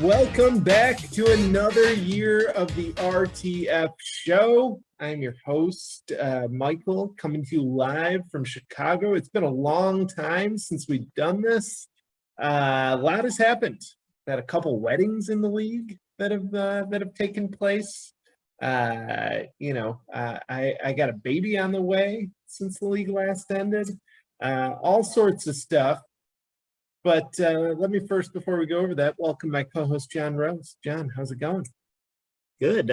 Welcome back to another year of the RTF Show. I'm your host, Michael, coming to you live from Chicago. It's been a long time since we've done this. A lot has happened. Had a couple weddings in the league that have taken place. I got a baby on the way since the league last ended. All sorts of stuff. But let me first, before we go over that, welcome my co-host, John Rose. John, how's it going? Good.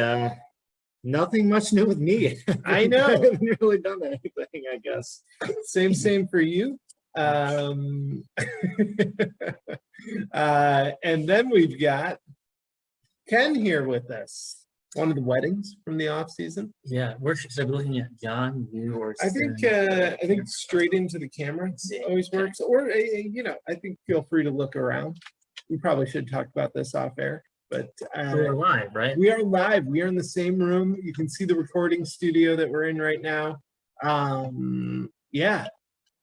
Nothing much new with me. I know. I haven't really done anything, I guess. Same for you. And then we've got Ken here with us. One of the weddings from the off season. Yeah, where should I be looking at? John, you, or I think straight into the camera always works. Or I think feel free to look around. We probably should talk about this off air, but we're live, right? We are live. We are in the same room. You can see the recording studio that we're in right now.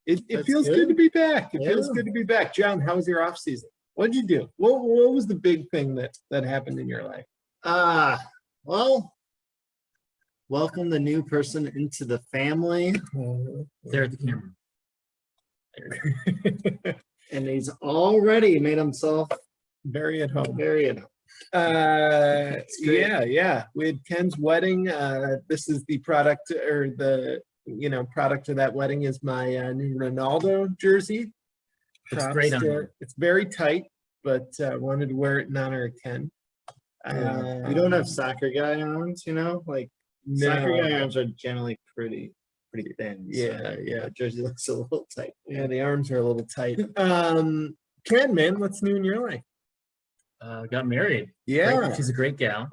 It feels good to be back. It feels good to be back. John, how was your off season? What did you do? What was the big thing that happened in your life? Well, welcome the new person into the family. There at the camera. And he's already made himself very at home. Very at home. Yeah. We had Ken's wedding. This is the product, or the product of that wedding is my new Ronaldo jersey. It's great on you. It's very tight, but wanted to wear it in honor of Ken. You don't have soccer guy arms, like soccer guy arms are generally pretty thin. Yeah. Jersey looks a little tight. Yeah, the arms are a little tight. Ken, man, what's new in your life? Got married. Yeah, she's a great gal.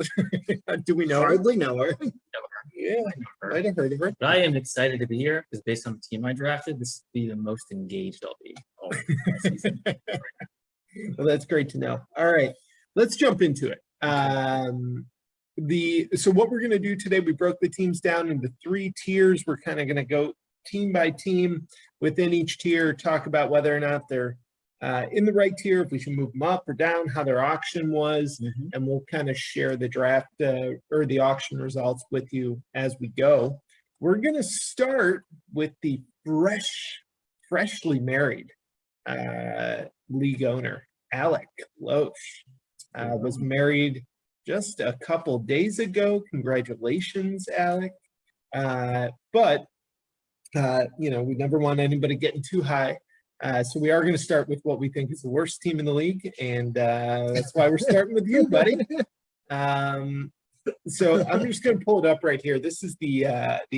Do we know Hardly know her. Yeah, might have heard of her. But I am excited to be here because based on the team I drafted, this will be the most engaged I'll be all season. Well, that's great to know. All right, let's jump into it. So what we're going to do today, we broke the teams down into 3 tiers. We're kind of going to go team by team within each tier, talk about whether or not they're in the right tier, if we should move them up or down, how their auction was, and we'll kind of share the draft or the auction results with you as we go. We're going to start with the freshly married league owner, Alec Loesch. Was married just a couple days ago. Congratulations, Alec. But we never want anybody getting too high. So we are going to start with what we think is the worst team in the league, and that's why we're starting with you, buddy. So I'm just going to pull it up right here. This is the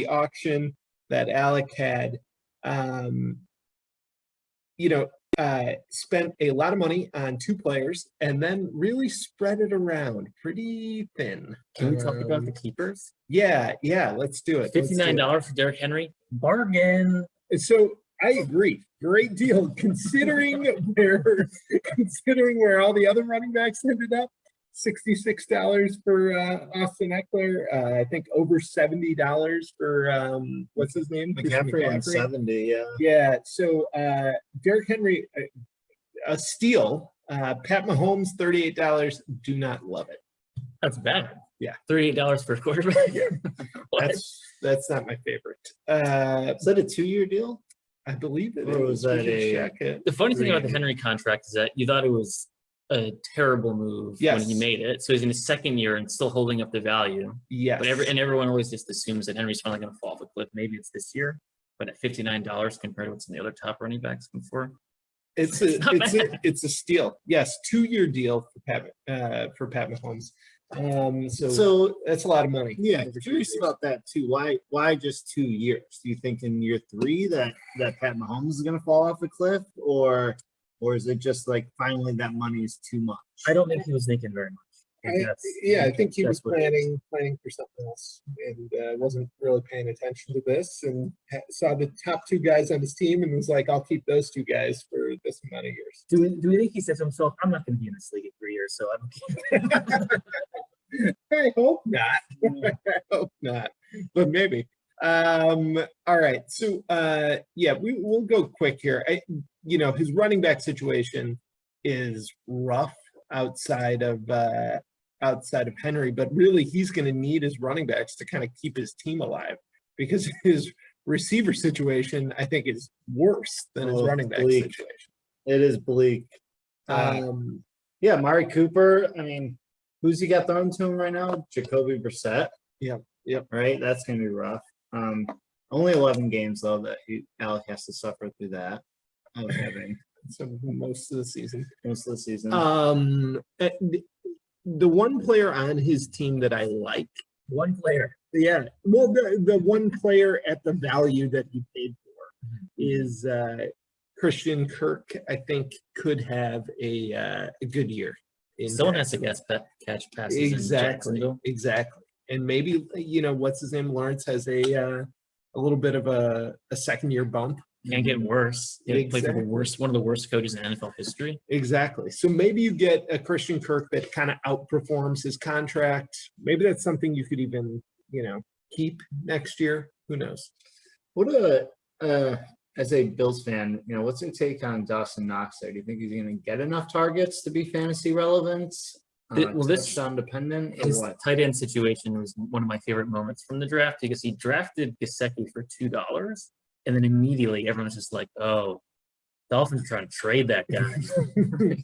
auction that Alec had. Spent a lot of money on 2 players and then really spread it around pretty thin. Can we talk about the keepers? Yeah, let's do it. $59 for Derrick Henry. Bargain. So I agree. Great deal considering where all the other running backs ended up. $66 for Austin Eckler. I think over $70 for what's his name? McCaffrey on 70. Yeah. So Derrick Henry, a steal. Pat Mahomes, $38. Do not love it. That's bad. Yeah. $38 for a quarterback. That's not my favorite. Is that a 2-year deal? I believe it or was that The funny thing about the Henry contract is that you thought it was a terrible move when he made it. So he's in his 2nd year and still holding up the value. Yes. But everyone always just assumes that Henry's finally going to fall off a cliff. Maybe it's this year, but at $59 compared to what's in the other top running backs before. It's a steal. Yes, 2-year deal for Pat Mahomes. So that's a lot of money. Yeah, curious about that too. Why just 2 years? Do you think in year 3 that Pat Mahomes is going to fall off a cliff, or is it just like finally that money is too much? I don't think he was thinking very much. I think he was planning for something else and wasn't really paying attention to this, and saw the top 2 guys on his team and was like, I'll keep those 2 guys for this amount of years. Do we think he said to himself, I'm not going to be in this league in 3 years, so I don't care? I hope not. I hope not, but maybe. All right. So, we'll go quick here. His running back situation is rough. outside of Henry, but really he's going to need his running backs to kind of keep his team alive because his receiver situation, I think, is worse than his running back situation. It is bleak. Yeah, Mari Cooper. I mean, who's he got thrown to him right now? Jacoby Brissett. Yep. Right, that's gonna be rough. Only 11 games though that Alec has to suffer through that. Of having So most of the season. The one player on his team that I like. One player. Yeah. Well, the one player at the value that he paid for is Christian Kirk. I think could have a good year. Someone has to catch passes. Exactly. And maybe, what's his name? Lawrence has a little bit of a second year bump. Can't get worse. Play for one of the worst coaches in NFL history. Exactly. So maybe you get a Christian Kirk that kind of outperforms his contract. Maybe that's something you could even, keep next year. Who knows? As a Bills fan, what's your take on Dawson Knox there? Do you think he's going to get enough targets to be fantasy relevant? This touchdown dependent or his what? Tight end situation was one of my favorite moments from the draft because he drafted Gesicki for $2, and then immediately everyone's just like, "Oh, Dolphins are trying to trade that guy,"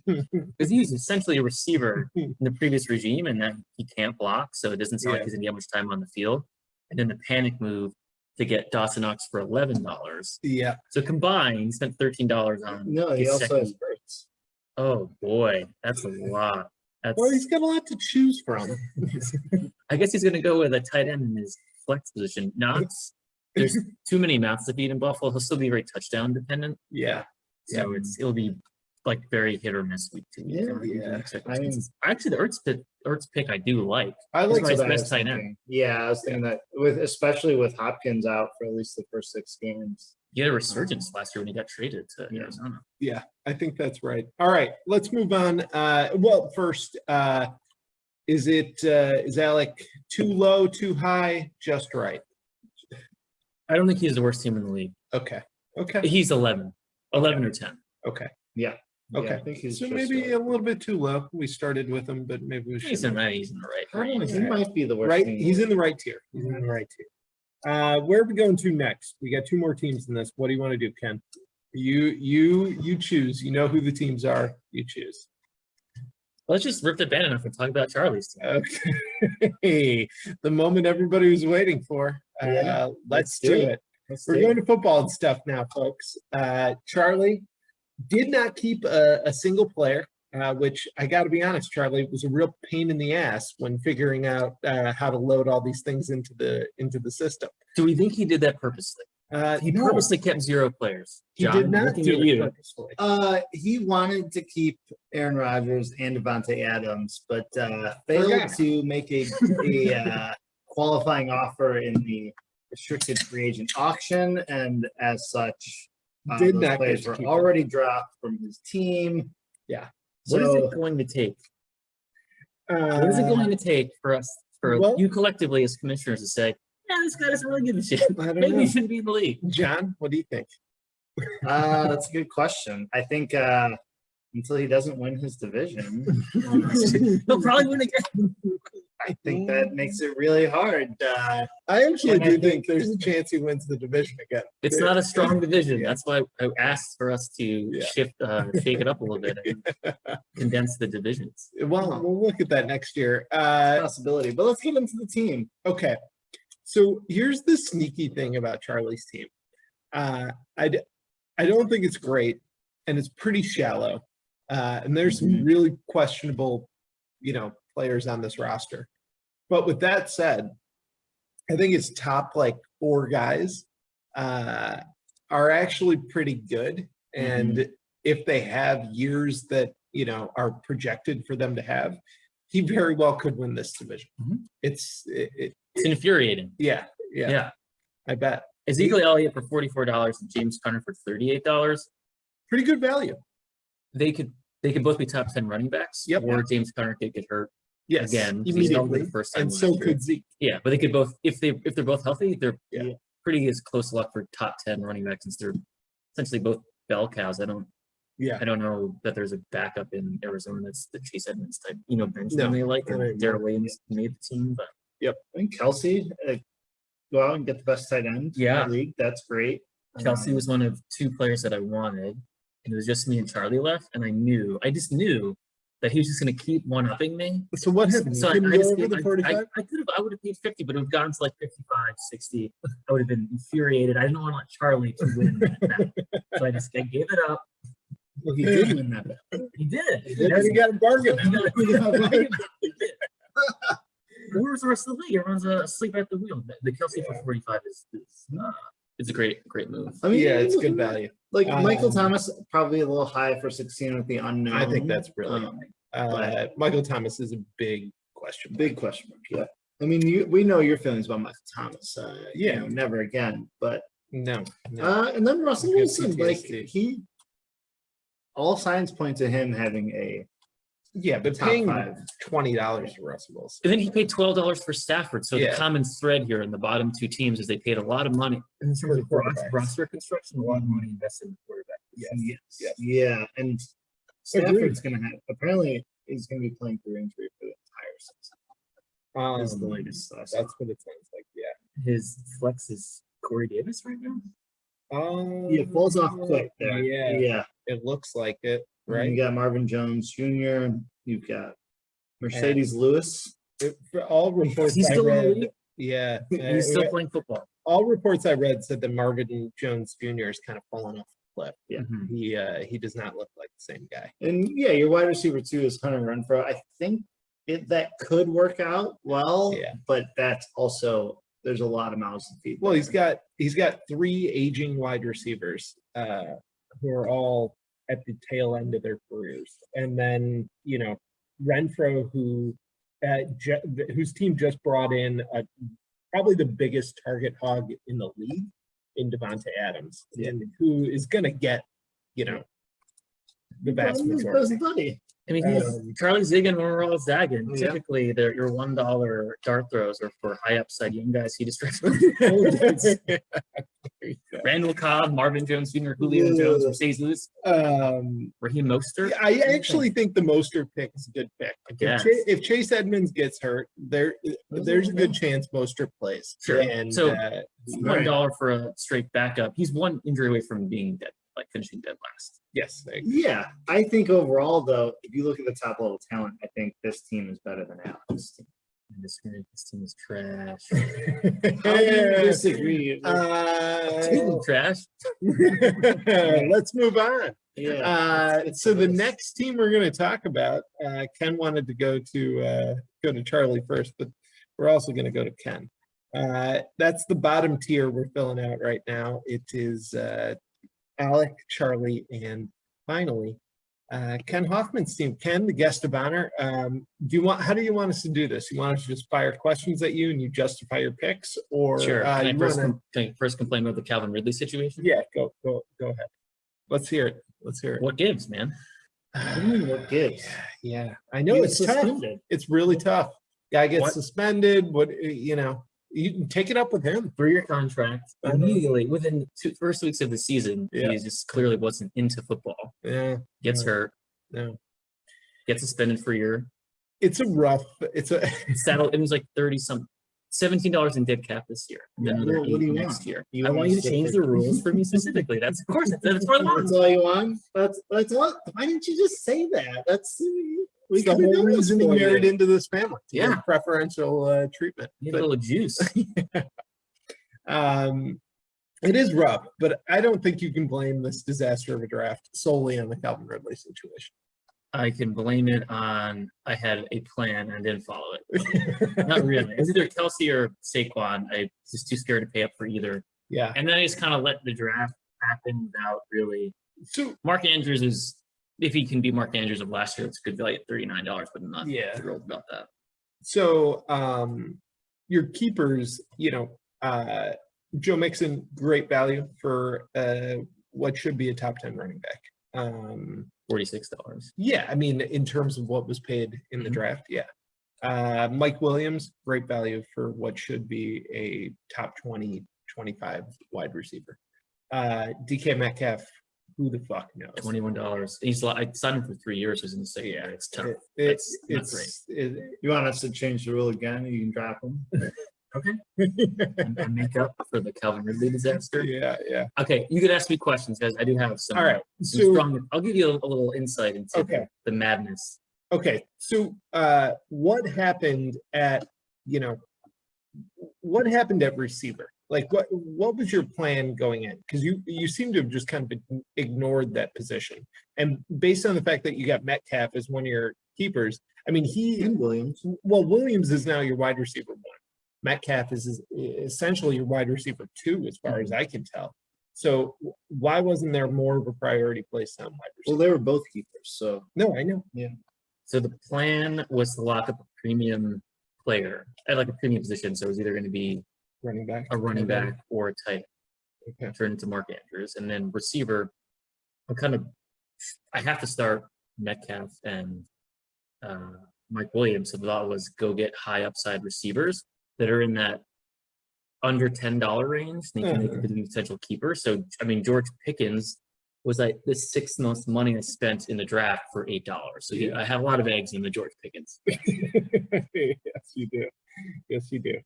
because he was essentially a receiver in the previous regime, and that he can't block, so it doesn't sound like he's gonna get much time on the field. And then the panic move to get Dawson Knox for $11. Yeah. So combined, he spent $13 on. No, he also has Hurts. Oh boy, that's a lot. Well, he's got a lot to choose from. I guess he's going to go with a tight end in his flex position. Knox, there's too many mouths to feed in Buffalo. He'll still be very touchdown dependent. Yeah. So it'll be like very hit or miss week to week. Yeah. Actually, the Ertz pick I do like. I like his best tight end. Yeah, I was thinking that especially with Hopkins out for at least the first 6 games. He had a resurgence last year when he got traded to Arizona. Yeah, I think that's right. All right, let's move on. Well, first, is Alec too low, too high, just right? I don't think he's the worst team in the league. Okay. He's 11 or 10. Okay. Yeah. Okay. Yeah, I think he's so maybe a little bit too low. We started with him, but maybe we should. He's in the right range. He might be the worst. Right, team. he's in the right tier. Where are we going to next? We got 2 more teams in this. What do you want to do, Ken? You choose. You know who the teams are. You choose. Let's just rip the band off and talk about Charlie's team. Okay. The moment everybody was waiting for. Let's do it. We're going to football and stuff now, folks. Charlie did not keep a single player, which I got to be honest, Charlie, was a real pain in the ass when figuring out how to load all these things into the system. Do we think he did that purposely? He purposely kept 0 players. John, he did not do it purposely. He wanted to keep Aaron Rodgers and Devontae Adams, but failed to make a qualifying offer in the restricted free agent auction, and as such, did those not players were already dropped from his team. Yeah. What is it going to take? What is it going to take for us, you collectively as commissioners, to say, "Yeah, this guy doesn't really give a shit. Maybe he shouldn't be in the league." John, what do you think? That's a good question. I think until he doesn't win his division, he'll probably win again. I think that makes it really hard. I actually do think there's a chance he wins the division again. It's not a strong division. That's why I asked for us to shake it up a little bit and condense the divisions. Well, we'll look at that next year. Possibility, but let's get into the team. Okay. So here's the sneaky thing about Charlie's team. I don't think it's great, and it's pretty shallow. And there's some really questionable, players on this roster. But with that said, I think his top 4 guys are actually pretty good. And if they have years that, are projected for them to have, he very well could win this division. It's infuriating. Yeah. I bet. Ezekiel Elliott for $44 and James Conner for $38. Pretty good value. They could both be top 10 running backs. Yep. Or James Conner could get hurt. Yes, again, immediately. The first time and so could Zeke. Yeah, but they could both, if they're both healthy, they're pretty as close luck for top 10 running backs since they're essentially both bell cows. I don't Yeah. I don't know that there's a backup in Arizona that's the Chase Edmonds type, benchman No, they like, not and anymore. Darrell Williams made the team, but I think Kelsey, go out and get the best tight end Yeah. in the league. That's great. Kelsey was one of 2 players that I wanted, and it was just me and Charlie left, and I just knew that he was just going to keep one-upping me. So what happened? You So couldn't I go just over gave, the 45? I would have paid 50, but it would have gone to like 55, 60. I would have been infuriated. I didn't want to let Charlie to win that bet. So I gave it up. Well, he did win that bet. He did. And you got a bargain. He did. Where's the rest of the league? Everyone's asleep at the wheel. The Kelsey for 45 is a great move. I mean, Yeah, it's good value. Like Michael Thomas, probably a little high for 16 with the unknown. I think that's brilliant. But- Michael Thomas is a big question. Big question mark. Yeah. I mean, we know your feelings about Michael Thomas. Yeah. Never again. But No. and then Russell Good Wilson, like PTSD. all signs point to him having a Yeah, but top paying 5. $20 for Russell Wilson. And then he paid $12 for Stafford. So Yeah. the common thread here in the bottom 2 teams is they paid a lot of money in terms of quarterbacks. roster construction, a lot of money invested in the quarterback. Yes. Yeah, and Stafford's gonna have apparently he's gonna be playing through injury for the entire season. Is the latest. That's what it sounds like. Yeah. His flex is Corey Davis right now. He falls off quick there. Yeah. It looks like it, You right? got Marvin Jones Jr. You've got Mercedes Lewis. For all reports He's I still in the read, league. yeah, He's still playing football. all reports I read said that Marvin Jones Jr. is kind of falling off the cliff. Yeah. Mhm. He does not look like the same guy. And yeah, your wide receiver 2 is Hunter Renfro. I think that could work out well. Yeah. But that's also there's a lot of mouths to feed. Well, there. he's got 3 aging wide receivers who are all at the tail end of their careers, and then Renfro, whose team just brought in probably the biggest target hog in the league in Devontae Adams, and who is going to get the vast His majority. best buddy. I mean, he's Charlie Ziggin when we're all zagging. Yeah. Typically, your $1 dart throws are for high upside young guys. He distracts. Randall Cobb, Marvin Jones Jr., Julio Jones, Mercedes Lewis, Raheem Mostert. I actually think the Mostert pick is a good pick. Yes. If Chase Edmonds gets hurt, there's a good chance Mostert plays. Sure. And So, Right. $1 for a straight backup. He's one injury away from being dead, like finishing dead last. yes, Yeah, I think overall though, if you look at the top level talent, I think this team is better than Alex's team. I disagree. This team is trash. How do you disagree? Speaking of trash. Let's move on. Yeah. So the next team we're going to talk about, Ken wanted to go to Charlie first, but we're also going to go to Ken. That's the bottom tier we're filling out right now. It is Alec, Charlie, and finally Ken Hoffman's team. Ken, the guest of honor. How do you want us to do this? You want us to just fire questions at you and you justify your picks, or Sure. Can you I first complain about the Calvin Ridley situation? Yeah, go ahead. Let's hear it. What gives, man? What do you mean, what gives? Yeah, I know He it's was tough. suspended. It's really tough. Guy gets What? suspended. You can take it up with him. 3-year contract. Immediately, within the first weeks of the season, Yeah. he just clearly wasn't into football. Yeah, Gets hurt, no. gets suspended for a year. It's a Saddle. It was like $17 in dead cap this year. And then Yeah. another Well, what do $8 you next want? year. You I want want you us to to change pick- the rules for me specifically. That's of course that's what I want. That's all you want? That's what? Why didn't you just say that? That's we it's the could've whole done this reason he for you. married into this family. to Yeah. get preferential treatment. Need a But, little juice. it is rough, but I don't think you can blame this disaster of a draft solely on the Calvin Ridley situation. I can blame it on I had a plan and I didn't follow it. Not really. It was either Kelsey or Saquon. I was just too scared to pay up for either. Yeah. And then I just kind of let the draft happen without really. So Mark Andrews is, if he can be Mark Andrews of last year, it's a good value at $39, but I'm not Yeah. thrilled about that. So your keepers, Joe Mixon, great value for what should be a top 10 running back. $46. Yeah, I mean, in terms of what was paid in the Mhm. draft, yeah. Mike Williams, great value for what should be a top 20, 25 wide receiver. DK Metcalf, who the fuck knows? $21. I signed him for 3 years. He's in the second. Yeah, it's tough. It's not great. You want us to change the rule again? You can drop them. Okay. I make up for the Calvin Ridley disaster. Yeah. Okay, you can ask me questions, guys. I do have some. All right. some So strong. I'll give you a little insight into Okay. the madness. okay. So what happened at what happened at receiver? Like what was your plan going in? Because you seem to have just kind of ignored that position. And based on the fact that you got Metcalf as one of your keepers, I mean And Williams. Williams is now your wide receiver 1. Metcalf is essentially your wide receiver 2, as far as I can tell. So why wasn't there more of a priority placed on wide Well, receiver? they were both keepers, so No, I know. So the plan was to lock up a premium player at like a premium position. So it was either going to be Running back. a running back or a tight Okay. end, turn into Mark Andrews, and then receiver. I have to start Metcalf and Mike Williams. So the thought was go get high upside receivers that are in that under $10 range. They can make a potential keeper. So I mean, George Pickens was like the 6th most money I spent in the draft for $8. So I have a lot of eggs in the George Pickens. Yes, you do. Yes, you do.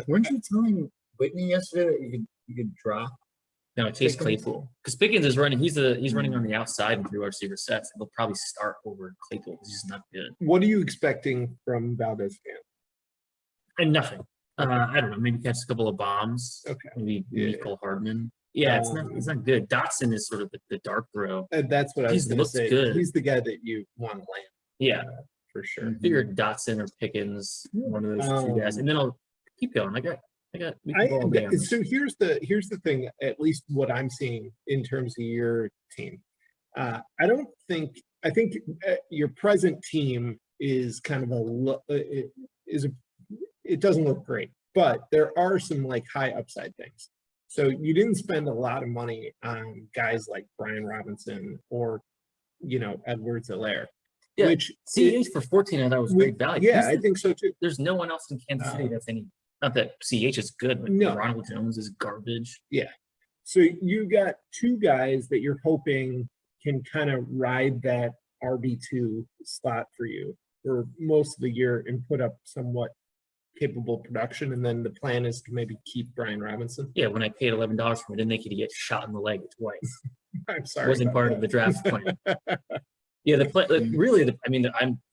weren't you telling Whitney yesterday that you could drop? No, Chase Pickens? Claypool, because Pickens is running. He's running on the outside and through our receiver sets. He'll probably start over Claypool because he's not good. What are you expecting from Valdez Scantling? And nothing. I don't know. Maybe catch a couple of bombs. Okay. Maybe Yeah. Nicole Hardman. Yeah, it's not good. Dotson is sort of the dark throw. That's what I was He going to looks say. good. He's the guy that you want to land Yeah, for sure. I figured Dotson or Pickens, one of those two guys, and then I'll keep going. We can go all day on this. So here's the thing. At least what I'm seeing in terms of your team, I think your present team is kind of it doesn't look great, but there are some like high upside things. So you didn't spend a lot of money on guys like Brian Robinson or Edwards-Helaire. Yeah, Which CH for 14, I thought was great value. Yeah, I think so too. There's no one else in Kansas City that's any. Not that CH is good, but No. Ronald Jones is garbage. So you got 2 guys that you're hoping can kind of ride that RB2 slot for you for most of the year and put up somewhat capable production. And then the plan is to maybe keep Brian Robinson. Yeah, when I paid $11 for him, I didn't think he'd get shot in the leg twice. I'm sorry. Wasn't about part that. of the draft plan. Yeah, the play. I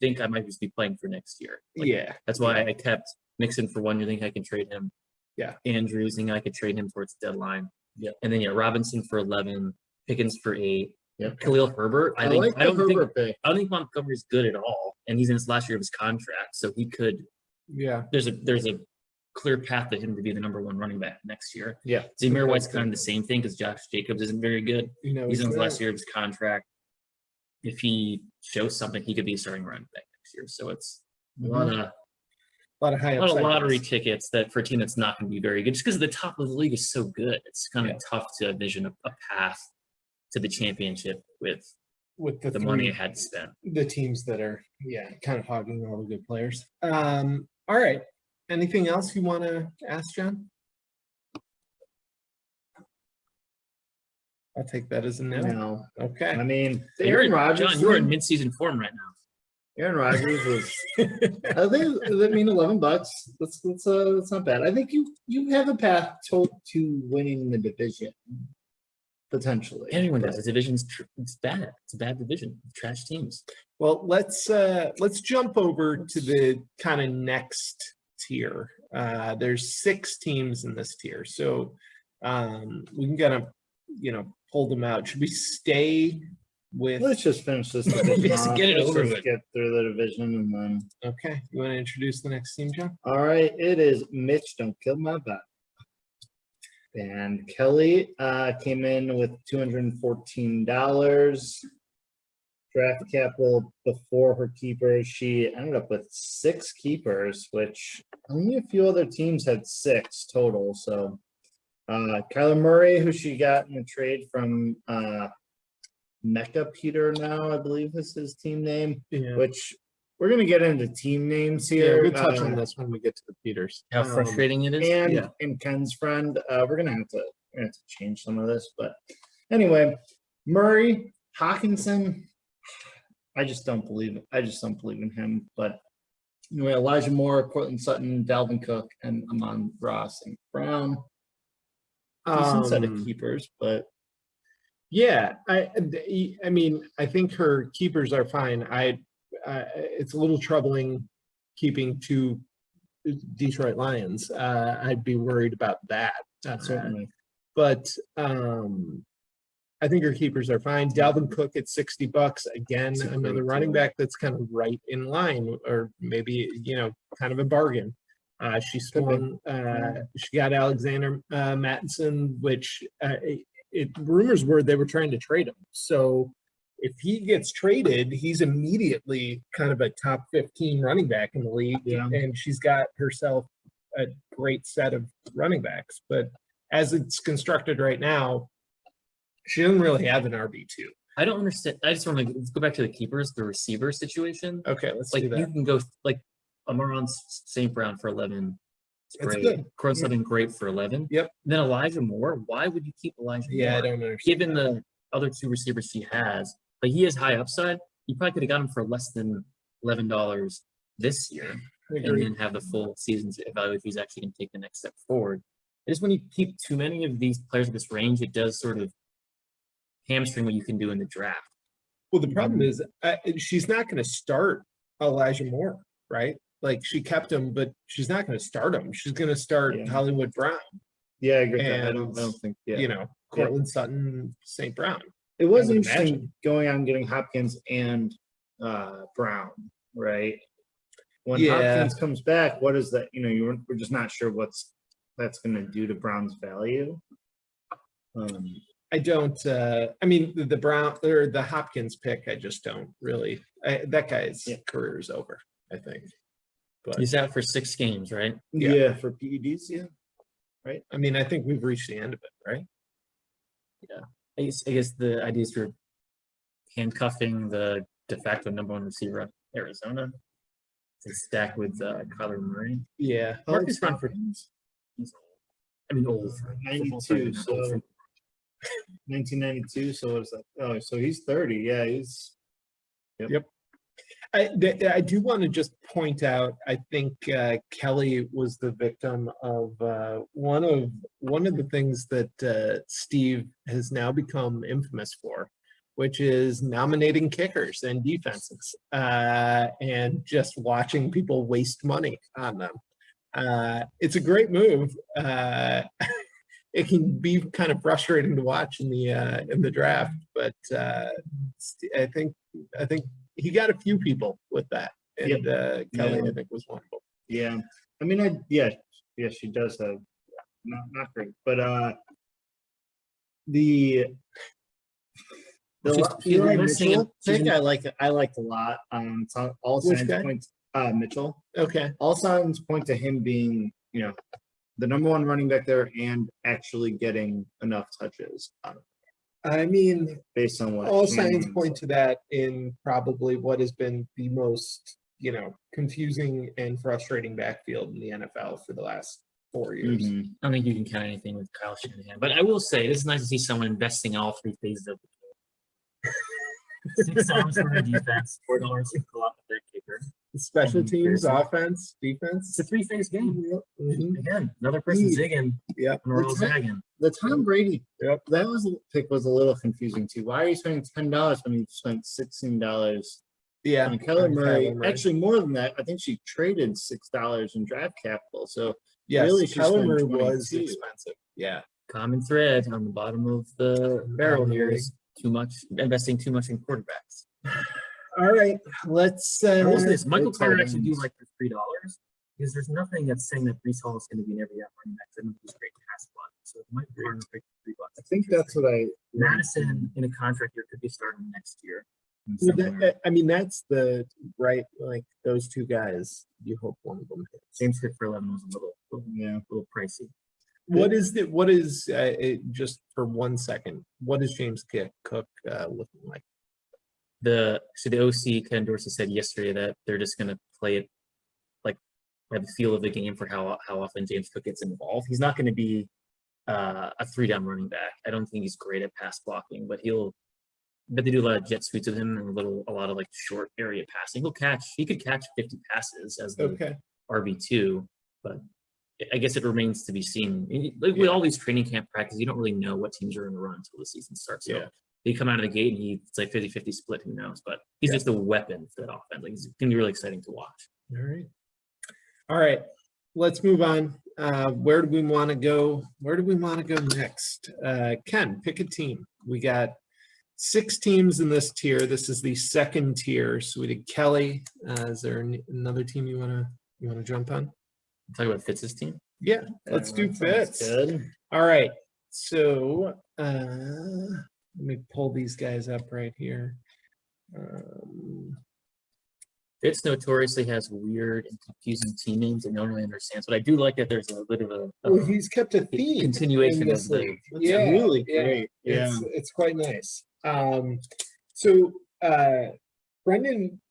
think I might just be playing for next year. Yeah. That's why I kept Mixon for 1 year. Think I can trade him. Yeah. Andrews, think I could trade him towards the deadline. Yeah. And then Robinson for 11, Pickens for 8. Yep. Khalil Herbert. I like the don't think Herbert pick. Montgomery's good at all, and he's in his last year of his contract, so he could. Yeah. There's a clear path to him to be the number 1 running back next year. Yeah. Zamir White's kind of the same thing because Josh Jacobs isn't very good. He's in his last year of his contract. If he shows something, he could be starting running back next year. So it's a lot of high a lot of upside lottery guys. tickets that for a team that's not going to be very good, just because the top of the league is so good. It's kind of tough to envision a path to the championship with with the money I had to spend. the teams that are kind of hogging all the good players. All right. Anything else you want to ask, John? I'll take that as a no. No. Okay. I mean, You're Aaron in, Rodgers. John, you're in mid-season form right now. Aaron Rodgers was. I think $11. That's not bad. I think you have a path to winning the division potentially. Everyone does. The division's it's bad. It's a bad division. Trash teams. Well, let's jump over to the kind of next tier. There's 6 teams in this tier, so we can kind of pull them out. Should we stay with? Let's just finish this division. Just off. get it Let's over just with. Get through the division and then. Okay, you want to introduce the next team, John? All right, it is Mitch. Don't kill my vibe. And Kelly came in with $214 draft capital before her keepers. She ended up with 6 keepers, which only a few other teams had 6 total. So Kyler Murray, who she got in a trade from Mecca Peter now, I believe is his team name, Yeah. which we're going to get into team names Yeah, here. we'll touch on this when we get to the Peters. How frustrating it is. And Ken's friend, we're gonna have to change some of this, but anyway, Murray, Hawkinson, I just don't believe it. I just don't believe in him. But anyway, Elijah Moore, Cortland Sutton, Dalvin Cook, and Amon Ross and Brown. Decent set of keepers, but yeah, I mean, I think her keepers are fine. It's a little troubling keeping two Detroit Lions. I'd be worried about that. certainly. But I think her keepers are fine. Dalvin Cook at $60 again, That's a another great running deal. back that's kind of right in line, or maybe kind of a bargain. She swung. She got Alexander Mattison, which rumors were they were trying to trade him. So if he gets traded, he's immediately kind of a top 15 running back in the league. Yeah. And she's got herself a great set of running backs. But as it's constructed right now, she doesn't really have an RB2. I don't understand. I just want to let's go back to the keepers, the receiver situation. Okay, let's Like do that. you can go like Amaron St. Brown for 11. It's That's great. good. Cortland Sutton great for 11. Yep. And then Elijah Moore. Why would you keep Elijah Yeah, Moore? I don't understand. Given the other two receivers she has, but he has high upside. You probably could have got him for less than $11 this year, and then have the full season to evaluate if he's actually going to take the next step forward. It is when you keep too many of these players at this range, it does sort of hamstring what you can do in the draft. Well, the problem is she's not going to start Elijah Moore, right? Like she kept him, but she's not going to start him. She's going to start Hollywood Brown. Yeah, I agree. With that. I And, don't think. Yeah. Cortland Sutton, St. Brown. It was I would interesting imagine. going out and getting Hopkins and Brown, right? When Yeah. Hopkins comes back, what is that? We're just not sure that's going to do to Brown's value. I don't. I mean, the Brown or the Hopkins pick, I just don't really. That guy's career is over, I think. But He's out for 6 games, right? Yeah, for PEDs, yeah. right. I mean, I think we've reached the end of it, right? I guess the idea is you're handcuffing the de facto #1 receiver of Arizona to stack with Kyler Murray. Yeah. Marcus Crawford, he's old. I mean, old. 92, so 1992. So what is that? Oh, so he's 30. Yeah, he's. Yep. I do want to just point out, I think Kelly was the victim of one of the things that Steve has now become infamous for, which is nominating kickers and defenses and just watching people waste money on them. It's a great move. It can be kind of frustrating to watch in the draft, but I think he got a few people with that, and Kelly, I think, was one of them. Yeah, I mean, she does have not great, but the Eli Mitchell pick I liked a lot. It's all signs point Mitchell. Okay, all signs point to him being the #1 running back there and actually getting enough touches. I mean, based on what all signs point to that in probably what has been the most, confusing and frustrating backfield in the NFL for the last 4 years. I don't think you can count anything with Kyle Shanahan, but I will say it is nice to see someone investing in all 3 phases of the game. $6 for the defense, $4 to go out with their kicker. Special teams, offense, defense. It's a 3-phase game. Mm-hmm. Again, another person zigging. Yeah, and we're all zagging. The Tom Brady pick was a little confusing too. Why are you spending $10 when you spent $16? Yeah, on Kyler Murray. Actually, more than that. I think she traded $6 in draft capital. So really, Kyler Murray was expensive. Yeah, common thread on the bottom of the barrel here is investing too much in quarterbacks. All right, let's. I will say this: Michael Carter actually do like for $3 because there's nothing that's saying that Breece Hall is going to be in every running back. I think he's great pass block, so it might be hard to pick $3. I think that's what Madison in a contract year could be starting next year. I mean, that's the right. Like those two guys, you hope one of them hits. James Cook for 11 was a little pricey. What is just for 1 second? What is James Cook looking like? The OC Ken Dorsey said yesterday that they're just going to play it like by the feel of the game for how often James Cook gets involved. He's not going to be a 3-down running back. I don't think he's great at pass blocking, but he'll but they do a lot of jet sweeps with him and a lot of like short area passing. He could catch 50 passes as the Okay. RB2, but I guess it remains to be seen. Like with all these training camp practices, you don't really know what teams are going to run until the season starts. So they come out of the gate and it's like 50-50 split, who knows? But he's just a weapon for that offense. Like, it's going to be really exciting to watch. All right. Let's move on. Where do we want to go? Where do we want to go next? Ken, pick a team. We got 6 teams in this tier. This is the second tier. So we did Kelly. Is there another team you want to jump on? Talk about Fitz's team. Yeah, let's do Fitz. Good. All right. So let me pull these guys up right here. Fitz notoriously has weird and confusing team names and no one really understands. But I do like that there's a bit of Well, he's kept a theme continuation in of this the. league. That's really great. Yeah. It's quite nice. So Brendan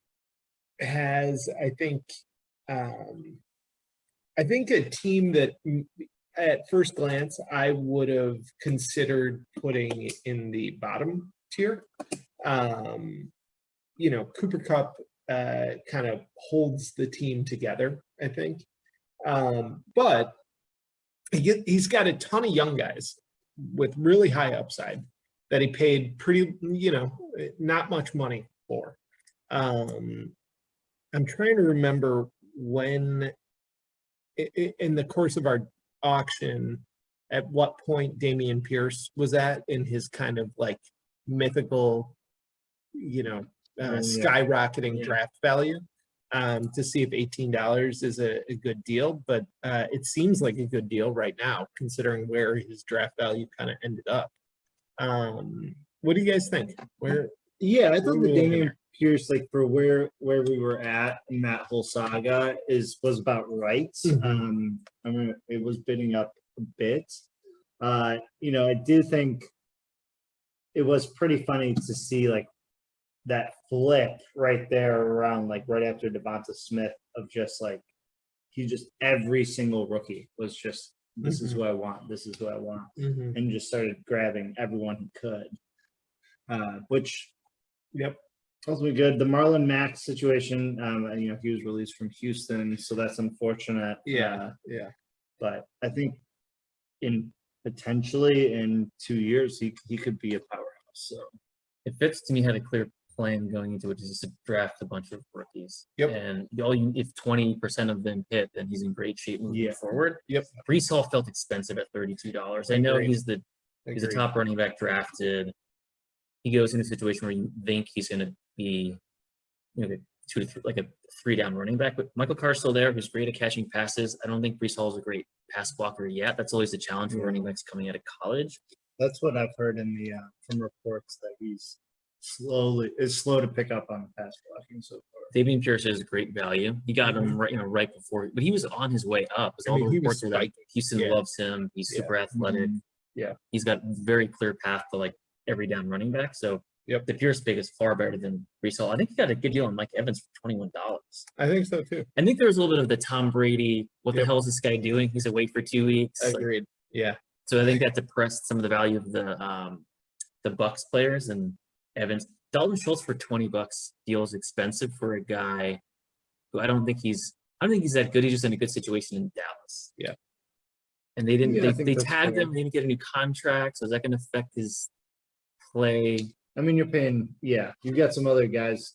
has, I think a team that at first glance I would have considered putting in the bottom tier. Cooper Kupp kind of holds the team together, I think. But he's got a ton of young guys with really high upside that he paid pretty, not much money for. I'm trying to remember when in the course of our auction, at what point Dameon Pierce was at in his kind of like mythical, skyrocketing draft value, to see if $18 is a good deal. But it seems like a good deal right now, considering where his draft value kind of ended up. What do you guys think? I thought the Dameon Pierce, like for where we were at in that whole saga, was about right. Mm-hmm. I mean, it was bidding up a bit. I do think it was pretty funny to see like that flip right there around like right after Devonta Smith of just like every single rookie was just this is who I want, this is who I want, and just started grabbing everyone he could, which ultimately good. The Marlon Mack situation, he was released from Houston, so that's unfortunate. But I think potentially in 2 years he could be a powerhouse. So it fits to me had a clear plan going into it, is just to draft a bunch of rookies. And if 20% of them hit, then he's in great shape moving forward. Breece Hall felt expensive at $32. I know he's the top running back drafted. He goes in a situation where you think he's going to be, like a 3-down running back. But Michael Carr's still there, who's great at catching passes. I don't think Breece Hall is a great pass blocker yet. That's always the challenge for running backs coming out of college. That's what I've heard in the from reports, that he's slow to pick up on the pass blocking so far. Dameon Pierce is a great value. He got him right before, but he was on his way up. All the reports were that Houston loves him. He's super athletic. He's got very clear path to like every down running back. So the Pierce pick is far better than Breece Hall. I think he got a good deal on Mike Evans for $21. I think so too. I think there was a little bit of the Tom Brady, what the hell is this guy doing? He's away for 2 weeks. Agreed. So I think that depressed some of the value of the Bucks players, and Evans. Dalton Schultz for $20 feels expensive for a guy who I don't think he's that good. He's just in a good situation in Dallas. And they didn't they tagged him, they didn't get a new contract. So is that going to affect his play? I mean, you're paying, you've got some other guys,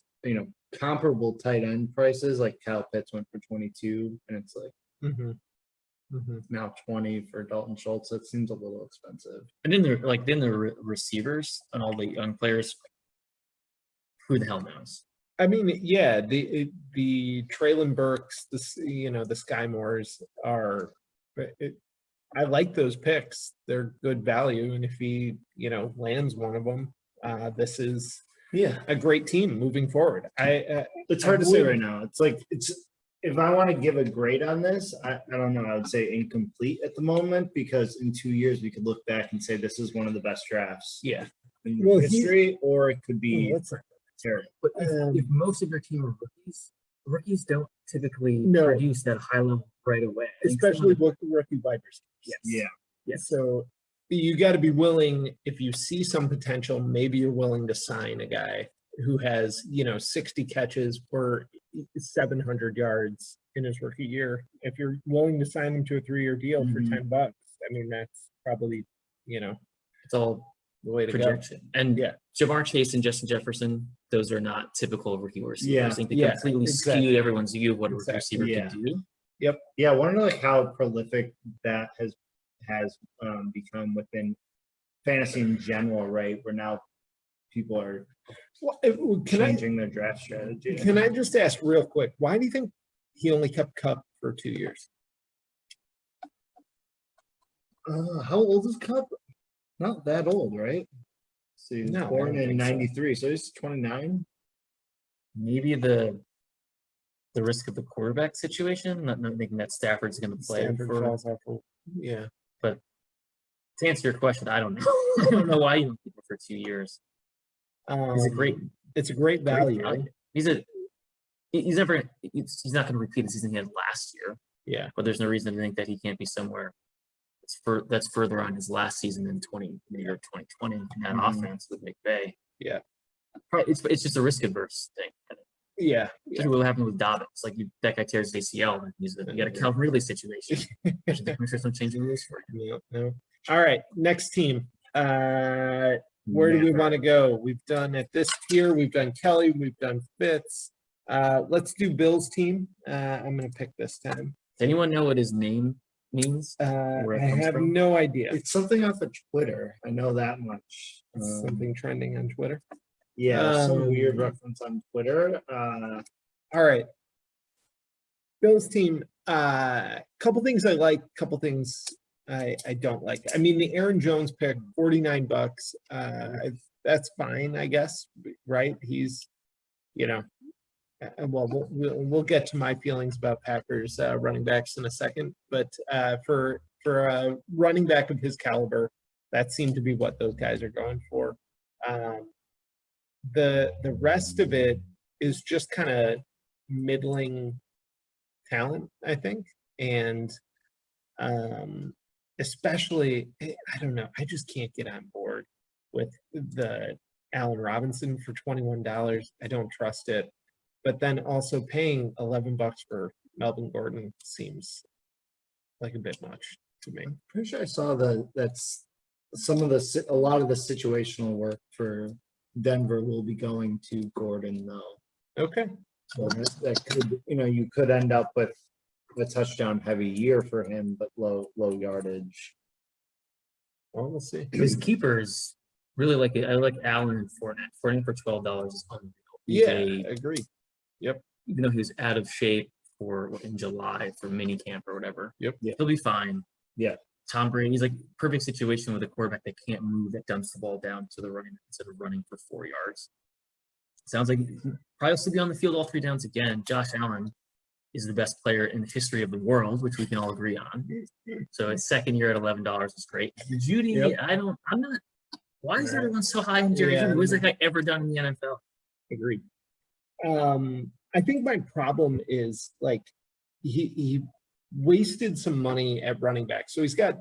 comparable tight end prices, like Kyle Pitts went for 22, and it's like now 20 for Dalton Schultz. That seems a little expensive. And then the receivers and all the young players, who the hell knows? I mean, the Traylon Burks, the Sky Moores are. I like those picks. They're good value, and if he lands one of them, this is a great team moving forward. It's hard to say right now. If I want to give a grade on this, I don't know. I would say incomplete at the moment, because in 2 years we could look back and say this is one of the best drafts in history, or it could be terrible. But if most of your team are rookies don't typically produce that high level right away. Especially rookie wide receivers. Yes. So you got to be willing, if you see some potential, maybe you're willing to sign a guy who has, 60 catches for 700 yards in his rookie year. If you're willing to sign him to a 3-year deal for $10, I mean, that's probably, It's all the way to projection. And Yeah. Jamar Chase and Justin Jefferson, those are not typical rookie receivers. Yeah. I think they Yeah, completely exactly. skewed everyone's view of what a rookie Exactly. receiver Yeah. can do. Yeah, I want to know like how prolific that has become within fantasy in general, right? Where now people are Well, changing their draft strategy. Can I just ask real quick, why do you think he only kept Cup for 2 years? How old is Cup? Not that old, right? So he was No, I born don't in think so. '93, so he's 29. Maybe the risk of the quarterback situation, not thinking that Stafford's going to play Stanford for. falls off. Yeah. To answer your question, I don't know. I don't know why you don't keep him for 2 years. He's a great, It's a great great value. value. He's not going to repeat the season he had last year. Yeah. But there's no reason to think that he can't be somewhere that's further on his last season in 2020 in that offense with McVay. Yeah. It's just a risk adverse thing. Yeah. Especially what happened with Dobbins. Like that guy tears his ACL and you got a Calvin Ridley situation. There's some changing rules for him. No. All right. Next team. Where do we want to go? We've done at this tier, we've done Kelly, we've done Fitz. Let's do Bill's team. I'm going to pick this time. Does anyone know what his name means? I Where it comes have from? no idea. It's something off of Twitter. I know that much. It's something trending on Twitter. Yeah, some weird Um, reference on Twitter. All right. Bill's team. Couple things I like, couple things I don't like. I mean, the Aaron Jones pick, $49. That's fine, I guess. Right? He's, well, we'll get to my feelings about Packers running backs in a second. But for a running back of his caliber, that seemed to be what those guys are going for. The rest of it is just kind of middling talent, I think. And especially, I don't know, I just can't get on board with the Allen Robinson for $21. I don't trust it. But then also paying $11 for Melvin Gordon seems like a bit much to me. Pretty sure I saw that's some of a lot of the situational work for Denver will be going to Gordon though. Okay. So that could, you could end up with a touchdown heavy year for him, but low yardage. Well, we'll see. His keepers really like it. I like Allen and Fournette. Fournette for $12 is unreal. Yeah, I agree. Even though he was out of shape in July for mini camp or whatever. Yep. Yeah. He'll be fine. Yeah. Tom Brady's like perfect situation with a quarterback that can't move, that dumps the ball down to the running instead of running for 4 yards. Sounds like he'll probably still be on the field all 3 downs again. Josh Allen is the best player in the history of the world, which we can all agree on. So his second year at $11 is great. Judy, Yep. I'm not. Why is everyone so high on Jerry Judy? What has that guy ever done in the NFL? Agreed. I think my problem is like he wasted some money at running back. So he's got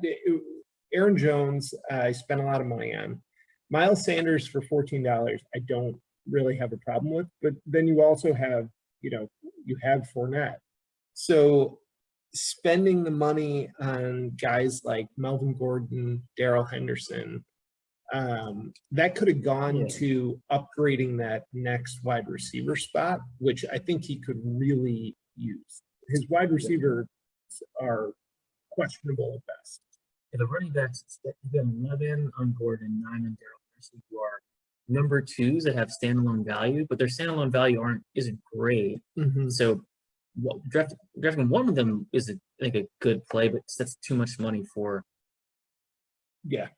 Aaron Jones. I spent a lot of money on Miles Sanders for $14. I don't really have a problem with, but then you also have, you have Fournette. So spending the money on guys like Melvin Gordon, Darrell Henderson, that could have gone to upgrading that next wide receiver spot, which I think he could really use. His wide receivers are questionable at best. Yeah, the running backs, you've got 11 on Gordon, 9 on Darrell Henderson, who are number 2s that have standalone value, but their standalone value isn't great. So drafting one of them is a good play, but that's too much money for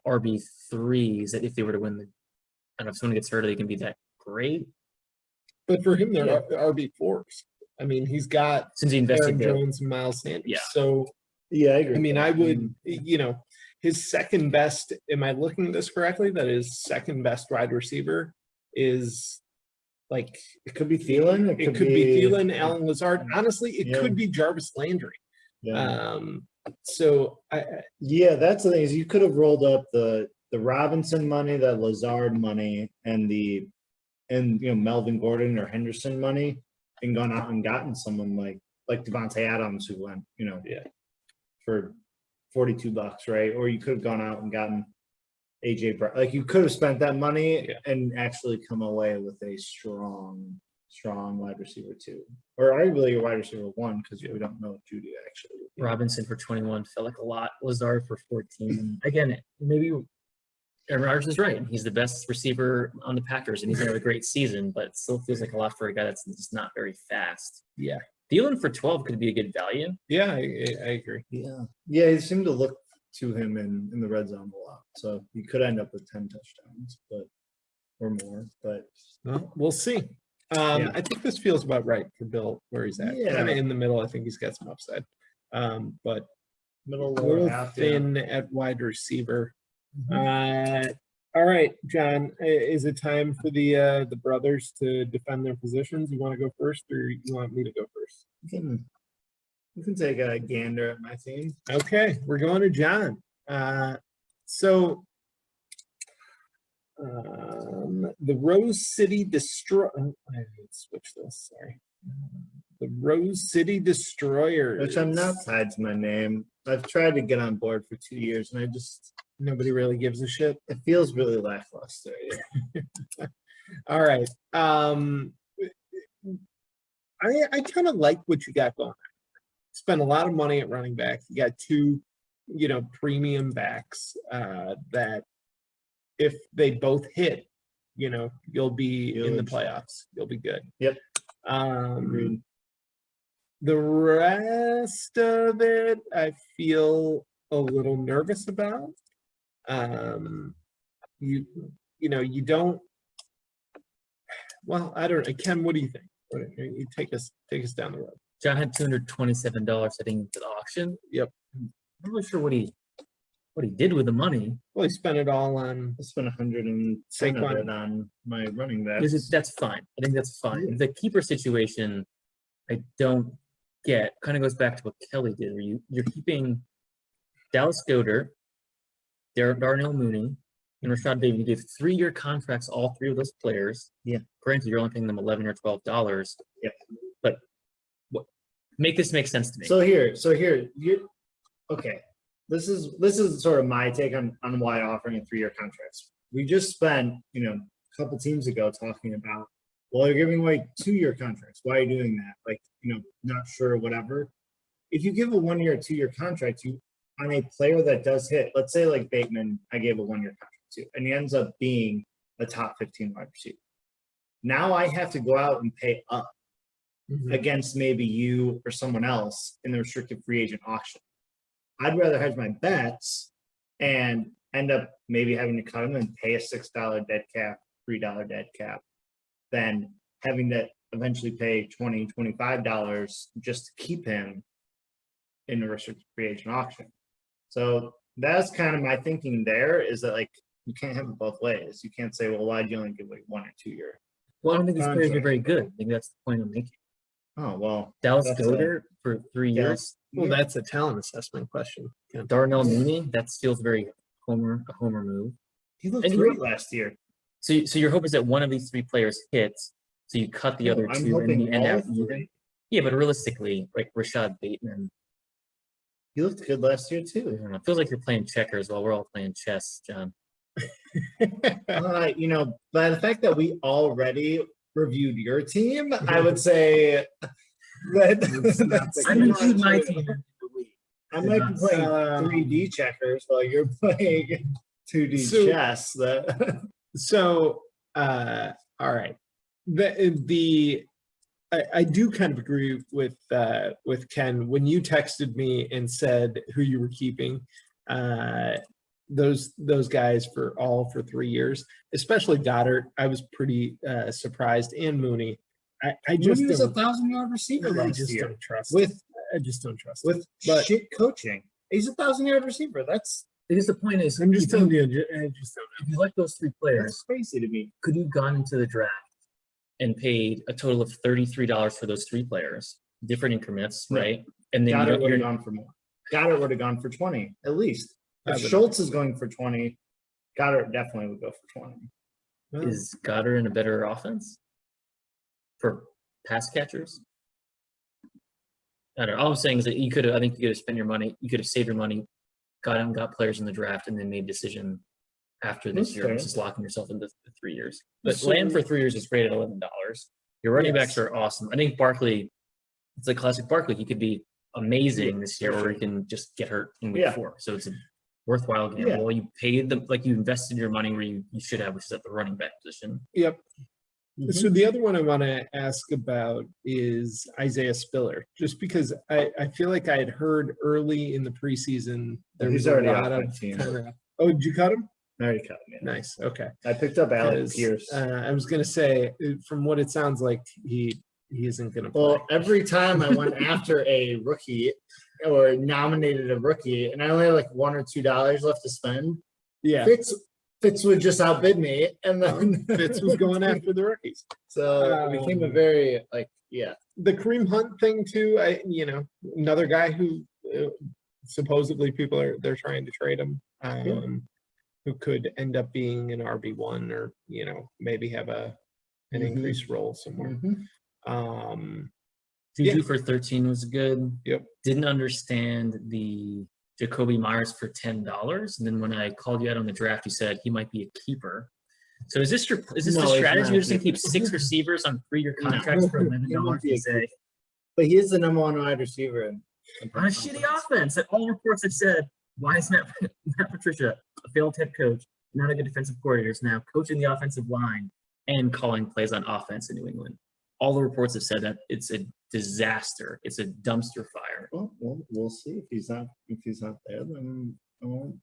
RB3s that if they were to win I don't know if someone gets hurt, they can be that great. But for him, they're RB4s. I mean, he's got Since he invested Aaron Jones and Miles Sanders. Yeah. So Yeah, I agree. I mean, I would, his second best, am I looking at this correctly? That his second best wide receiver is like, it could be Thielen. it could be Thielen, Allen Lazard. Honestly, it Yeah. could be Jarvis Landry. Yeah. So Yeah, that's the thing is you could have rolled up the Robinson money, the Lazard money, and Melvin Gordon or Henderson money, and gone out and gotten someone like Devontae Adams who went for $42, right? Or you could have gone out and gotten AJ Brown. Like you could have spent that money and actually come away with a strong wide receiver 2, or arguably a wide receiver 1 because we don't know if Judy actually. Robinson for 21 felt like a lot. Lazard for 14. Again, maybe Aaron Rodgers is right. He's the best receiver on the Packers, and he's had a great season, but it still feels like a lot for a guy that's just not very fast. Yeah. Thielen for 12 could be a good value. Yeah, I agree. Yeah, he seemed to look to him in the red zone a lot, so he could end up with 10 touchdowns, or more. But well, we'll see. I think this feels about right for Bill where he's at. Yeah. Kind of in the middle. I think he's got some upside. But middle a lower little half, thin at wide receiver. All right, John, is it time for the brothers to defend their positions? You want to go first, or you want me to go first? We can take a gander at my team. Okay, we're going to John. So the Rose City Destroy. I need to switch this. Sorry. The Rose City Destroyers. Which I'm not tied to my name. I've tried to get on board for 2 years, and Nobody really gives a shit. it feels really lackluster. Yeah. All right. I kind of like what you got going on. Spend a lot of money at running back. You got 2, premium backs that if they both hit, you'll be in the playoffs. You'll be good. Yep. The rest of it, I feel a little nervous about. You don't. Well, I don't know. Ken, what do you think? You take us down the road. John had $227 heading into the auction. Yep. I'm not really sure what he did with the money. Well, he spent it all on. I spent 110 of it on my running back. That's fine. I think that's fine. The keeper situation, I don't get. Kind of goes back to what Kelly did, where you're keeping Dallas Goedert, Darnell Mooney, and Rashad Bateman. You gave 3-year contracts, all 3 of those players. Yeah. Granted, you're only paying them $11 or $12. Yeah. But make this make sense to me. So here, you okay. This is sort of my take on why offering a 3-year contracts. We just spent, a couple teams ago talking about, well, you're giving away 2-year contracts. Why are you doing that? Not sure, whatever. If you give a 1-year or 2-year contract, on a player that does hit, let's say like Bateman, I gave a 1-year contract to, and he ends up being a top 15 wide receiver. Now I have to go out and pay up against maybe you or someone else in the restricted free agent auction. I'd rather hedge my bets and end up maybe having to cut him and pay a $6 dead cap, $3 dead cap, than having to eventually pay $20, $25 just to keep him in the restricted free agent auction. So that's kind of my thinking there, is that you can't have it both ways. You can't say, well, why do you only give 1 or 2 year? Well, I don't think these players are very good. I think that's the point I'm making. Oh, well. Dallas Goedert for 3 years. Well, that's a talent assessment question. Yeah. Darnell Mooney, that feels very a homer move. He looked great last year. So your hope is that one of these 3 players hits, so you cut the other 2 and you end out even. Yeah, but realistically, like Rashad Bateman. He looked good last year too. I don't know. It feels like you're playing checkers while we're all playing chess, John. By the fact that we already reviewed your team, I would say that I'm including my team. I might be playing 3D checkers while you're playing 2D chess. All right. I do kind of agree with Ken when you texted me and said who you were keeping. Those guys for 3 years, especially Goddard. I was pretty surprised, and Mooney. I just Mooney was a 1,000-yard receiver last year. I just don't trust with shit coaching. He's a 1,000-yard receiver. Because the point is, I'm just telling you. I just don't know. If you like those 3 players, that's crazy to me. Could you have gone into the draft and paid a total of $33 for those 3 players, different increments, right? And then Goddard would have gone for more. Goddard would have gone for 20 at least. I If would- Schultz is going for 20, Goddard definitely would go for 20. Well, Is Goddard in a better offense for pass catchers? I don't know. All I'm saying is that I think you could have spent your money, you could have saved your money, got out and got players in the draft, and then made a decision after this That's year fair. versus locking yourself into 3 years. But So- land for 3 years is great at $11. Your running Yes. backs are awesome. I think Barkley, it's like classic Barkley. He could be amazing this year, or he can just get hurt in week Yeah. 4. So it's a worthwhile gamble. Yeah. Well, you paid them, like you invested your money where you should have, which is at the running back position. Yep. Mhm. So the other one I want to ask about is Isaiah Spiller, just because I feel like I had heard early in the preseason there He's was a already lot off my of team. kinda- Oh, did you cut him? I already cut him. Yeah. Nice. Okay. I picked up Alec 'Cause, Pierce. I was gonna say, from what it sounds like, he isn't gonna play. Well, every time I went after a rookie or nominated a rookie, and I only had like $1 or $2 left to spend, Yeah, Fitz would just outbid me, and then Fitz was going after the rookies. So it became a very The Kareem Hunt thing too. Another guy who supposedly they're trying to trade him. Who could end up being an RB1 or maybe have an Mhm. increased role somewhere. Mhm. Juju for 13 was good. Yep. Didn't understand the Jacoby Myers for $10. And then when I called you out on the draft, you said he might be a keeper. So is this No, the he's strategy? not. You're just gonna keep 6 receivers on 3-year No. contracts for He $11 won't be a a say But he is the number 1 wide receiver in on a shitty offense that all reports have said, why is Matt Patricia, a failed head coach, not a good defensive coordinator, is now coaching the offensive line and calling plays on offense in New England? All the reports have said that it's a disaster. It's a dumpster fire. Well, we'll see if he's not there. Then I won't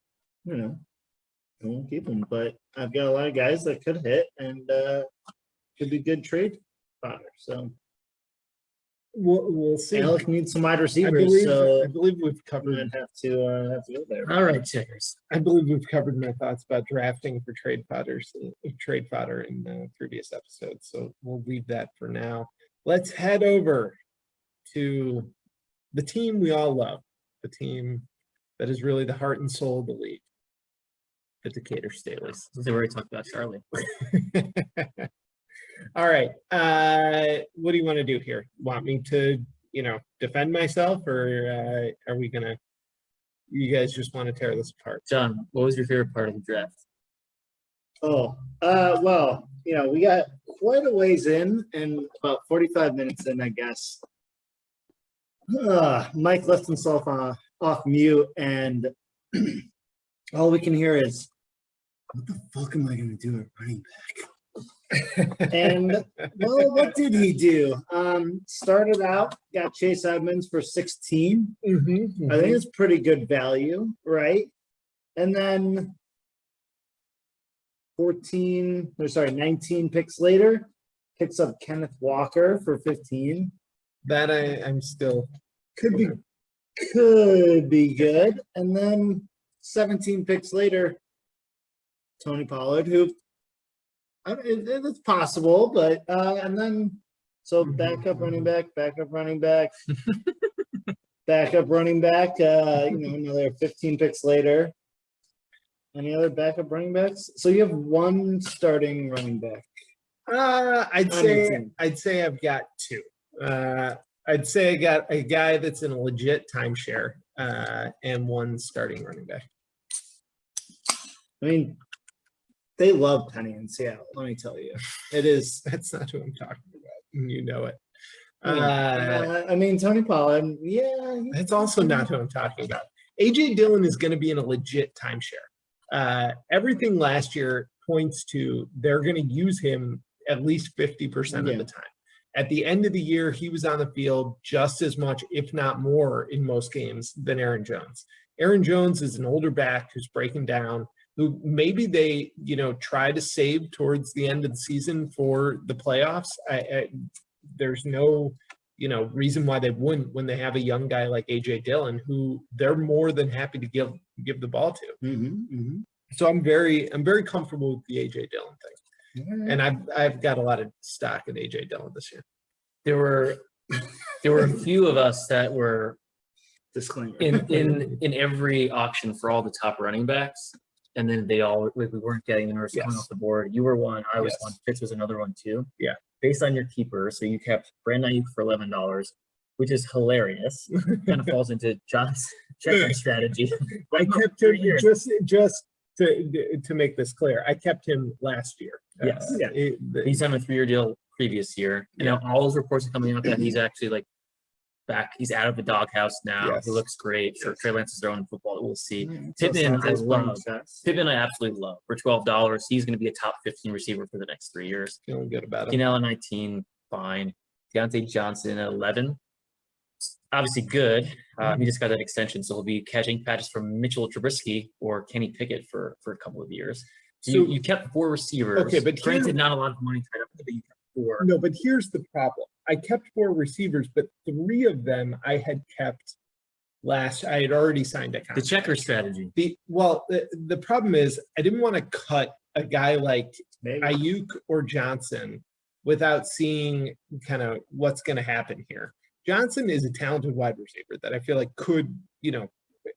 keep him. But I've got a lot of guys that could hit and could be good trade fodder. So We'll see. Alec needs some wide I receivers. So believe we've I'm covered. gonna have to go there. All right, checkers. I believe we've covered my thoughts about drafting for trade fodder in previous episodes. So we'll leave that for now. Let's head over to the team we all love, the team that is really the heart and soul of the league, the Decatur Staleys. They already talked about Charlie. All right. What do you want to do here? Want me to, defend myself, or are we gonna? You guys just want to tear this apart? John, what was your favorite part of the draft? Well, we got quite a ways in, and about 45 minutes in, I guess. Mike left himself off mute, and all we can hear is, "What the fuck am I going to do at running back?" And well, what did he do? Started out, got Chase Edmonds for 16. Mm-hmm, I think it's pretty good value, right? And then 19 picks later, picks up Kenneth Walker for 15. that I'm still Could be good. And then 17 picks later, Tony Pollard, who it's possible, but and then backup running back, backup running back, another 15 picks later. Any other backup running backs? So you have one starting running back. I'd On your say team. I've got two. I'd say I got a guy that's in a legit timeshare and one starting running back. I mean, they love Penny in Seattle. Let me tell you, it is. That's not who I'm talking about, and you know it. I mean, Tony Pollard. Yeah, That's also not who I'm talking about. AJ Dillon is going to be in a legit timeshare. Everything last year points to they're going to use him at least 50% of the time. At the end of the year, he was on the field just as much, if not more, in most games than Aaron Jones. Aaron Jones is an older back who's breaking down, who maybe they, try to save towards the end of the season for the playoffs. There's no, reason why they wouldn't when they have a young guy like AJ Dillon, who they're more than happy to give the ball to. So I'm very comfortable with the AJ Dillon thing. And I've got a lot of stock in AJ Dillon this year. There were a few of us that were disclaimer. in every auction for all the top running backs, and then we weren't getting them, or coming Yes. off the board. You were one, I was Yes. one, Fitz was another one too. Yeah. Based on your keeper, so you kept Brandon Ayuk for $11, which is hilarious. Kind of falls into John's checking strategy. I kept him just to make this clear. I kept him last year. Yes. He's He's on a 3-year deal previous year. And now all those reports are coming out that he's actually like back. He's out of the doghouse now. Yes. He looks great. Sure, Yes. Trey Lance is throwing the football. We'll see. So Pittman, I Santos playing love. chess. Pittman, I absolutely love. For $12, he's going to be a top 15 receiver for the next 3 years. feeling good about him. Keenan Allen 19, fine. Deontay Johnson at 11. Obviously good. He just got that extension, so he'll be catching patches from Mitchell Trubisky or Kenny Pickett for a couple of years. So you kept 4 receivers. Okay, but granted, not a lot of money tied up, but you kept 4. No, but here's the problem. I kept 4 receivers, but 3 of them I had kept I had already signed a contract. The checker strategy. The problem is I didn't want to cut a guy like Maybe. Ayuk or Johnson without seeing kind of what's going to happen here. Johnson is a talented wide receiver that I feel like could,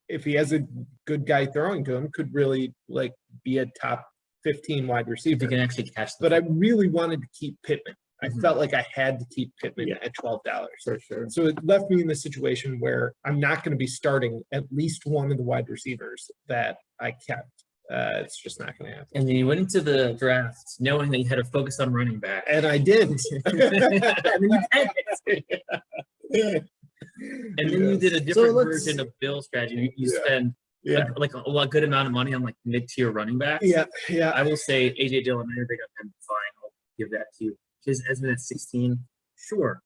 if he has a good guy throwing to him, could really like be a top 15 wide If receiver. you can actually catch But I really wanted to keep Pittman. I Mhm. felt like I had to keep Pittman at $12. For sure. So it left me in the situation where I'm not going to be starting at least one of the wide receivers that I kept. It's just not going to happen. And then you went into the draft knowing that you had to focus on running back. And I did. And then you did a different version of Bill's strategy. You spend like a good amount of money on like mid-tier running backs. Yeah. I will say AJ Dillon, I think I'm fine. I'll give that to you. His Esmond at 16, sure.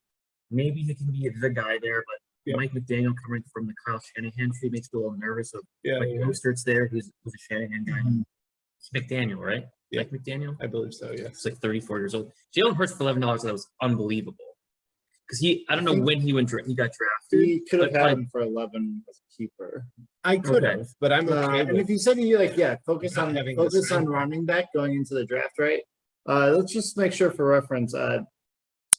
Maybe he can be the guy there, but Mike McDaniel coming from the Kyle Shanahan tree makes me a little nervous. Of Mostert's there, who's a Shanahan guy. It's McDaniel, right? Yeah. Mike McDaniel? I believe so, yes. He's like 34 years old. Jalen Hurts for $11, that was unbelievable. Because I don't know when he got drafted. He could have but, had him for 11 as a keeper. I could have, but I'm okay And with if you said you focus not on having this thing. running back going into the draft, right? Let's just make sure for reference.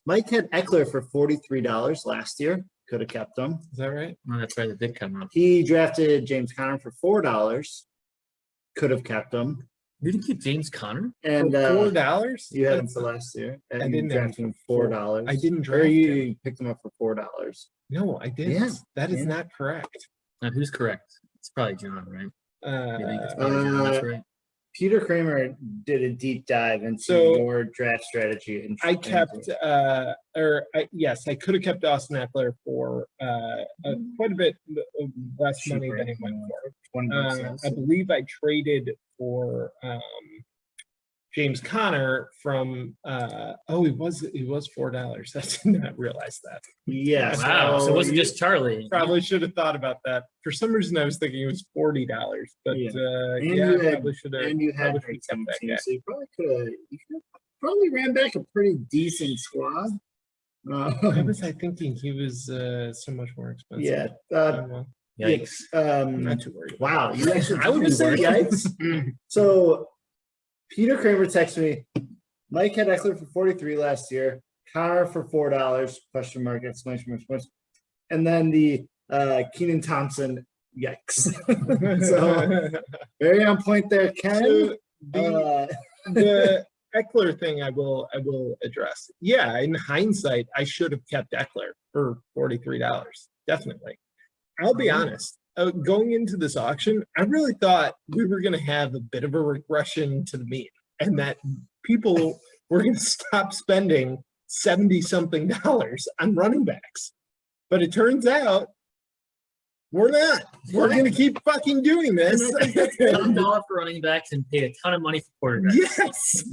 Mike had Eckler for $43 last year. Could have kept him. Is that right? Oh, that's right. It did come up. He drafted James Conner for $4. Could have kept him. Did he keep James Conner? And $4? you had him for last year. And I you didn't have drafted him him for $4. I didn't Or draft him. you picked him up for $4. No, I didn't. Yeah. That is Yeah. not correct. Now, who's correct? It's probably John, right? You think it's Uh, probably John, that's right. Peter Kramer did a deep dive into So, your draft strategy. And I kept, yes, I could have kept Austin Eckler for quite a bit less money than he went for. 20%. I believe I traded for James Conner from he was $4. I did not realize that. Yeah. Wow. So it wasn't you just Charlie. Probably should have thought about that. For some reason, I was thinking it was $40, but Yeah. I probably should have. And you had probably great should've kept that team, guy. so you could probably ran back a pretty decent squad. Why was I thinking he was so much more expensive? Yeah. Oh, well, Yikes. I'm not too worried. Wow. You actually I would be say worried. yikes. So Peter Kramer texted me. Mike had Eckler for 43 last year. Connor for $4? Question mark! Exclamation mark! And then the Keenan Thompson. Yikes! So very on point there, Ken. So the Eckler thing, I will address. Yeah, in hindsight, I should have kept Eckler for $43. Definitely. I'll be honest. Going into this auction, I really thought we were going to have a bit of a regression to the mean, and that people were going to stop spending $70-something on running backs. But it turns out we're not. We're going to keep fucking doing this. $1 for running backs and pay a ton of money for quarterbacks. Yes.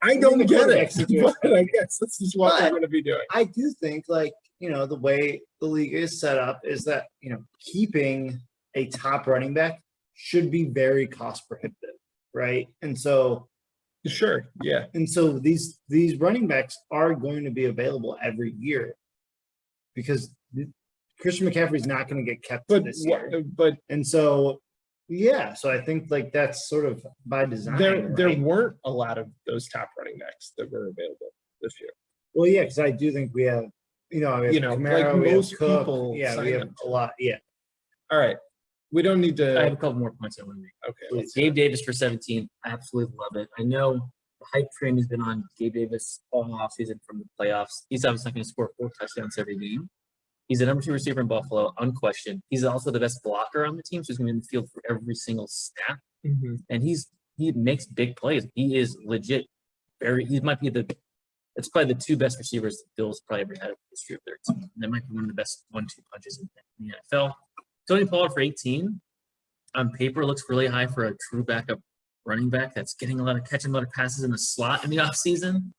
I don't get it, but I guess this is what we're going to be doing. I do think, the way the league is set up is that, keeping a top running back should be very cost prohibitive, right? And so Sure, yeah. And so these running backs are going to be available every year because Christian McCaffrey's not going to get kept this year. And so, so I think that's sort of by design. There weren't a lot of those top running backs that were available this year. Well, yeah, because I do think we have, Kamara, like we most have Cook, people. we have a lot. Yeah. All right. We don't need I have to. a couple more points I want to make. Okay. So let's Gabe Davis for 17, absolutely love it. I know the hype train has been on Gabe Davis all offseason from the playoffs. He's obviously not going to score 4 touchdowns every game. He's the number 2 receiver in Buffalo, unquestioned. He's also the best blocker on the team, so he's going to be in the field for every single snap. Mhm. And he makes big plays. He is legit. He might be it's probably the 2 best receivers the Bills probably ever had in the history of their team. And that might be one of the best 1-2 punches in the NFL. Tony Pollard for 18. On paper, looks really high for a true backup running back that's catching a lot of passes in the slot in the offseason.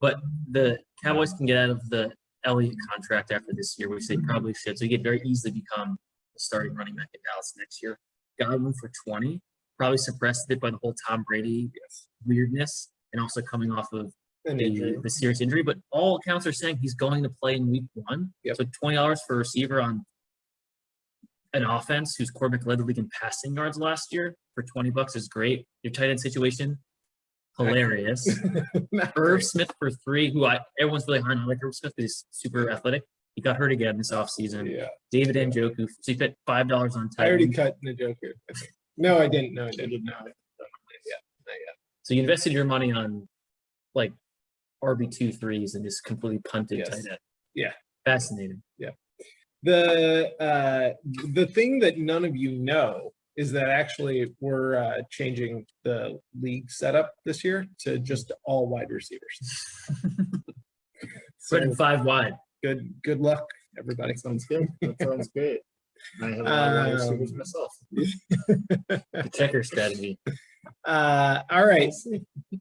But the Cowboys can get out of the Elliott contract after this year, which they probably should. So he could very easily become the starting running back in Dallas next year. Godwin for 20. Probably suppressed it by the whole Tom Brady weirdness and also coming off of the serious injury. But all accounts are saying he's going to play in week 1. Yep. So $20 for a receiver on an offense whose quarterback led the league in passing yards last year for $20 is great. Your tight end situation, hilarious. Irv Smith for 3, who everyone's really high on. I like Irv Smith, he's super athletic. He got hurt again this offseason. Yeah. David Njoku, so you bet $5 on tight I already end. cut Njoku. No, I didn't. No, I didn't. No. So you invested your money on like RB2 threes and just completely punted Yes. tight end. Yeah. Fascinating. The thing that none of you know is that actually we're changing the league setup this year to just all wide receivers. Putting So 5 wide. good luck, everybody. That sounds good. That sounds great. I have a lot of wide receivers myself. The checker strategy. All right.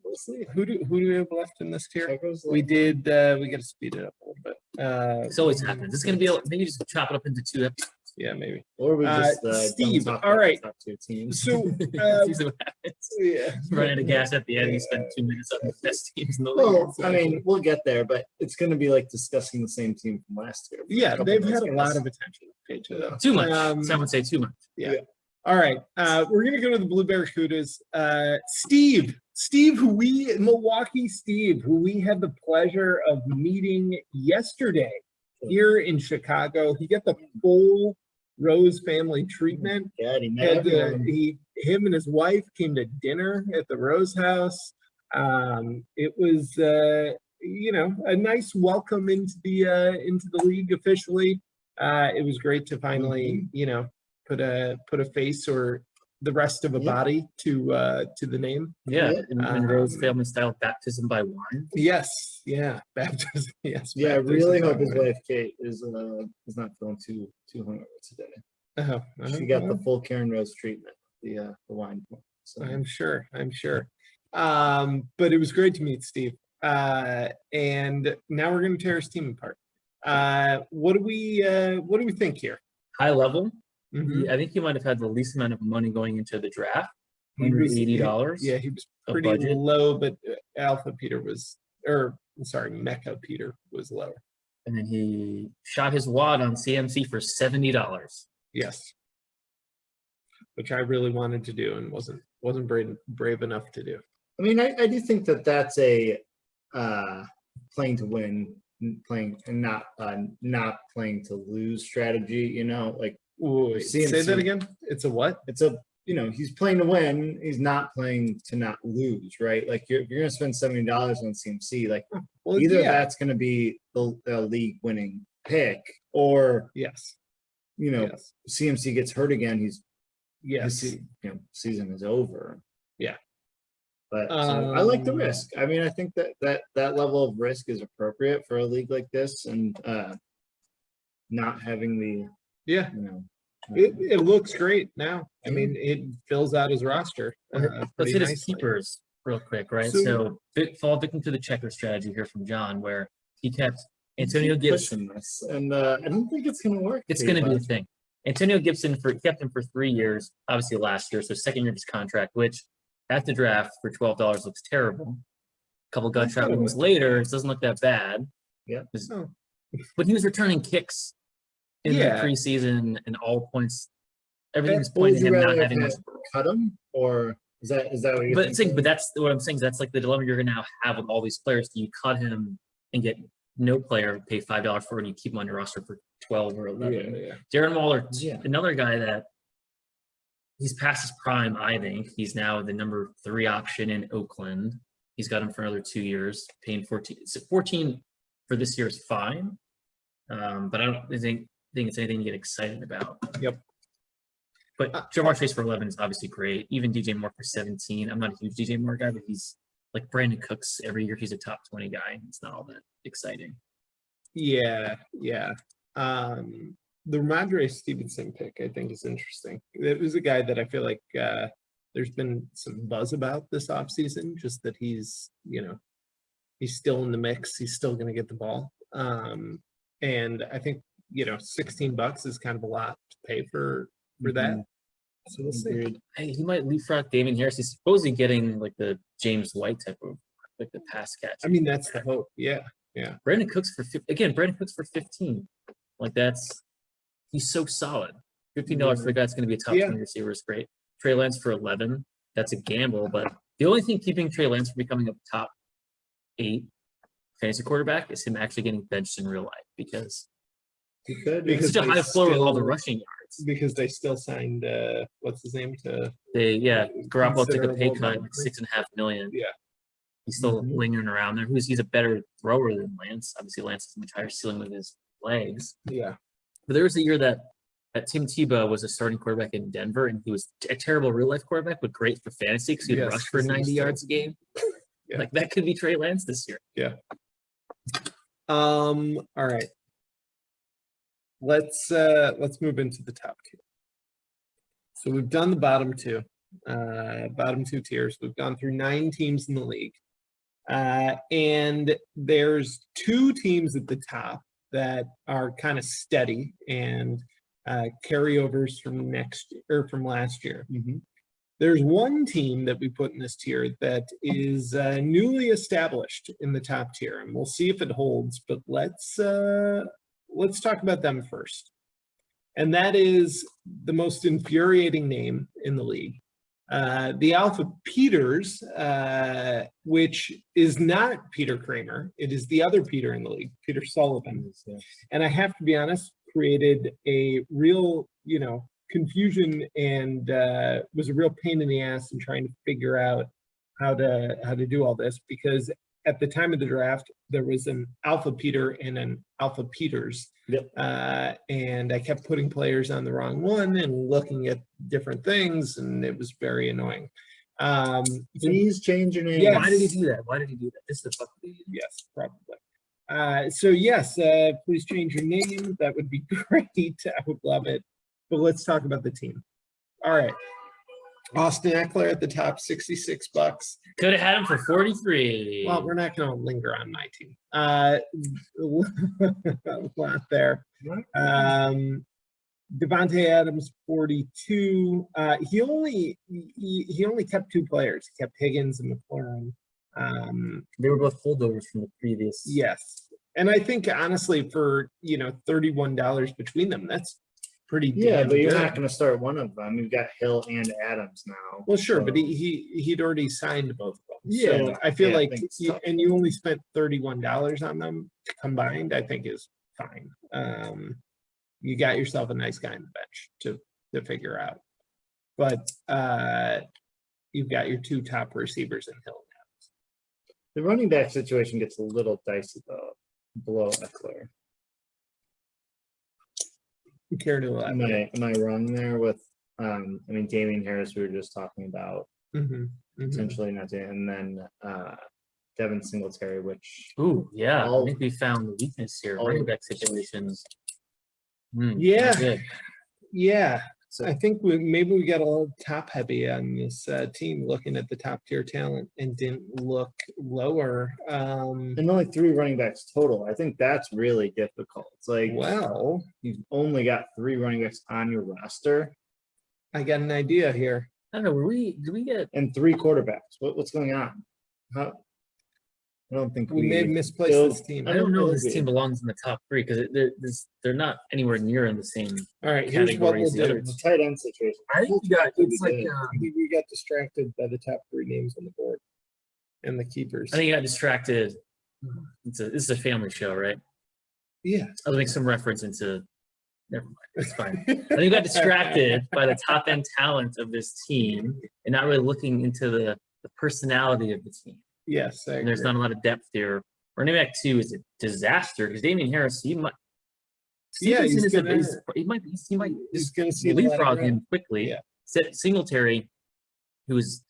We'll see. Who do we have left in this tier? Checkers, We did. We got to speed it up a little bit. This always happens. It's going to be maybe just chop it up into 2 episodes. Yeah, maybe. Or we just Steve, don't talk all about right. the top 2 teams. So That's usually what happens. yeah, Run out of gas at the end. You spend 2 minutes on the best teams in the league. Well, I mean, we'll get there, but it's going to be like discussing the same team from last year. yeah, couple they've of those had a lot guys. of attention paid to them. Too much. Some would say too much. All right, we're gonna go to the Blue Barracudas. Steve, Milwaukee Steve, who we had the pleasure of meeting yesterday here in Chicago. He got the full Rose family treatment. Yeah, he met everyone. Him and his wife came to dinner at the Rose House. It was a nice welcome into the league officially. It was great to finally put a face or the rest of a body to the name. Yeah, Yeah. in Rose family style baptism by wine. Yes, yeah, baptism. Yes, Yeah, I baptism really by hope his wine. wife Kate is not feeling too hungover today. She Uh-huh. got the full Karen Rose treatment, the wine. So I'm sure. But it was great to meet Steve. And now we're going to tear his team apart. What do we think here? High level. Mhm. I think he might have had the least amount of money going into the draft. He was- $180. Yeah, he was of pretty budget. low, but Alpha Peter was, Mecha Peter was lower. And then he shot his wad on CMC for $70. Yes, which I really wanted to do and wasn't brave enough to do. I mean, I do think that that's a playing to win, playing and not playing to lose strategy. Like Ooh, say CMC. that again. It's a what? it's a he's playing to win. He's not playing to not lose, right? Like you're going to spend $70 on CMC. Like Well, either yeah. that's going to be the league winning pick, or Yes. Yes. CMC gets hurt again. Yes. His season is over. Yeah. But so I like the risk. I mean, I think that level of risk is appropriate for a league like this, and not having the Yeah. It looks great now. I Yeah. mean, it fills out his roster. Let's pretty hit his nicely. keepers real quick, right? So- So fall victim to the checker strategy here from John, where he kept Antonio Gibson. pushing this, and I don't think it's going to work. It's going to be a thing. Antonio Gibson kept him for 3 years, obviously last year, so second year of his contract, which at the draft for $12 looks terrible. A couple gunshot wounds later, it doesn't look that bad. Yeah. Oh. But he was returning kicks in Yeah. the preseason and all points. Everything's Well, would pointing you him not rather having much. have cut him, or is that what you're But thinking? that's what I'm saying. That's like the dilemma you're going to now have with all these players. Do you cut him and get no player, pay $5 for it, and you keep him on your roster for 12 or 11. Yeah. Darren Waller, Yeah. another guy that he's past his prime, I think. He's now the number 3 option in Oakland. He's got him for another 2 years, paying 14. So 14 for this year is fine. But I don't think it's anything to get excited about. Yep. But Jamar Chase for 11 is obviously great. Even DJ Moore for 17. I'm not a huge DJ Moore guy, but he's like Brandon Cooks. Every year he's a top 20 guy. It's not all that exciting. Yeah. The Ramondre Stevenson pick, I think, is interesting. It was a guy that I feel like there's been some buzz about this offseason, just that he's still in the mix. He's still going to get the ball. And I think, $16 is kind of a lot to pay for that. So we'll see. Hey, he might leapfrog Damon Harris. He's supposedly getting like the James White type of like the pass catch. I mean, that's the hope. Yeah. Brandon Cooks for 15. Like he's so solid. $15 for a guy that's going to be a top 20 receiver is great. Trey Lance for 11. That's a gamble, but the only thing keeping Trey Lance from becoming a top 8 fantasy quarterback is him actually getting benched in real life because He could. it's such a high floor with all the rushing yards. Because they still signed what's his name to Garoppolo took a pay considerable cut, money. like $6.5 million. Yeah. He's still lingering around there. He's a better thrower than Lance. Obviously, Lance has a much higher ceiling with his legs. Yeah. But there was a year that Tim Tebow was a starting quarterback in Denver, and he was a terrible real life quarterback, but great for fantasy because he'd rush for 90 yards a game. Yeah. Like that could be Trey Lance this year. Yeah. All right. Let's move into the top 2. So we've done the bottom 2 tiers. We've gone through 9 teams in the league. And there's 2 teams at the top that are kind of steady and carryovers from last year. There's one team that we put in this tier that is newly established in the top tier, and we'll see if it holds. But let's talk about them first. And that is the most infuriating name in the league. The Alpha Peters, which is not Peter Kramer. It is the other Peter in the league, Peter Sullivan. And I have to be honest, created a real, confusion and was a real pain in the ass in trying to figure out how to do all this, because at the time of the draft, there was an Alpha Peter and an Alpha Peters. And I kept putting players on the wrong one and looking at different things, and it was very annoying. Please change your name. Yes. Why did he do that? This is the fuck. Yes, probably. So yes, please change your name. That would be great. I would love it. But let's talk about the team. All right. Austin Eckler at the top, $66. Could have had him for 43. Well, we're not going to linger on my team. A lot there. Devontae Adams, 42. He only kept 2 players. He kept Higgins and McLaurin. They were both holdovers from the previous. Yes, and I think honestly, for $31 between them, that's pretty. Yeah, but you're good. not going to start one of them. You've got Hill and Adams now. Well, sure, so. but he'd already signed both of them. Yeah, So I feel like, think it's tough. and you only spent $31 on them combined, I think is fine. You got yourself a nice guy on the bench to figure out. But you've got your 2 top receivers in Hill. The running back situation gets a little dicey though, below Eckler. Care to elaborate? Am I wrong there with Damian Harris we were just talking about potentially not doing, and then Devin Singletary, which I think we found the weakness here. Running back situations. Yeah. So I think maybe we got a little top heavy on this team, looking at the top tier talent and didn't look lower. and only 3 running backs total. I think that's really difficult. It's like, well, you've only got 3 running backs on your roster. I got an idea here. I don't know. Do we get And 3 quarterbacks. What's going on? I don't think We may have misplaced so- this team. I don't know if this agree. team belongs in the top 3 because they're not anywhere near in the same. All right, here's what we'll categories the do. others. It's a tight end situation. I think We got distracted by the top 3 names on the board and the keepers. I think I got distracted. This is a family show, right? Yeah. I'll make some reference into Never mind. It's fine. I think we got distracted by the top end talent of this team and not really looking into the personality of the team. Yes, I And there's agree. not a lot of depth there. Running back 2 is a disaster because Damian Harris, he might. Yeah, Stevenson he's gonna- he might He's just going to see a lot of leapfrog ground. him quickly. Yeah. Singletary, who is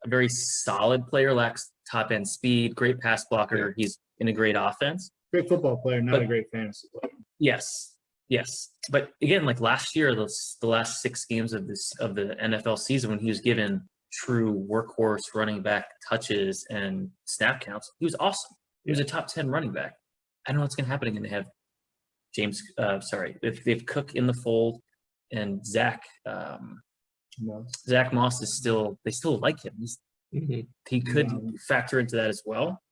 a very solid player, lacks top end speed, great pass blocker. He's in a great offense. Great football player, not a But- great fantasy player. Yes. But again, like last year, the last 6 games of the NFL season, when he was given true workhorse running back touches and snap counts, he was awesome. He was a top 10 running back. I don't know what's going to happen again. They have if they have Cook in the fold and Zach Moss is they still like him. He could factor into that as well.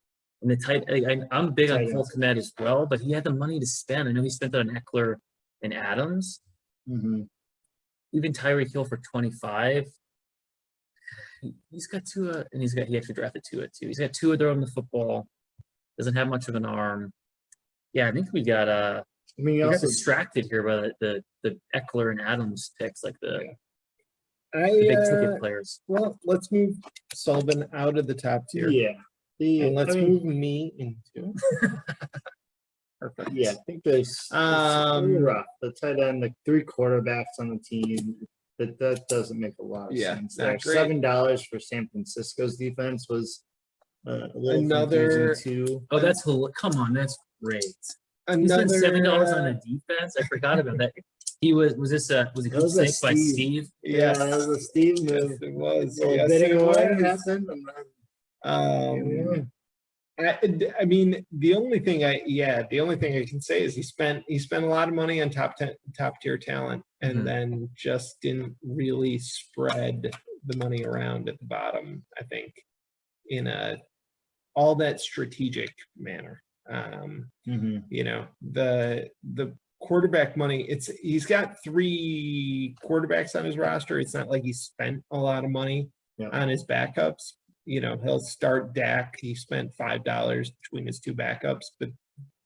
And the I'm big on Cole Kmet as well, but he had the money to spend. I know he spent that on Eckler and Adams. Even Tyreek Hill for 25. He's got Tua, and he actually drafted Tua too. He's got Tua throwing the football. Doesn't have much of an arm. Yeah, I think we got we got distracted here by the Eckler and Adams picks, like the big ticket players. Well, let's move Sullivan out of the top tier. Yeah. And let's move me into. Perfect. Yeah, I think it's pretty rough. The tight end, the 3 quarterbacks on the team, that doesn't make a lot of sense. There, $7 for San Francisco's defense was a little Another too. Oh, come on, that's great. Another You spent $7 on a defense. I forgot about that. Was he good sake by Steve? Yes, that was a Steve move. yes, it was. Little Yes, bidding it war was. happened. I mean, the only thing I can say is he spent a lot of money on top tier talent, and then just didn't really spread the money around at the bottom, I think, in all that strategic manner. You know, the quarterback money, he's got 3 quarterbacks on his roster. It's not like he spent a lot of money on his backups. You know, he'll start Dak. He spent $5 between his 2 backups, but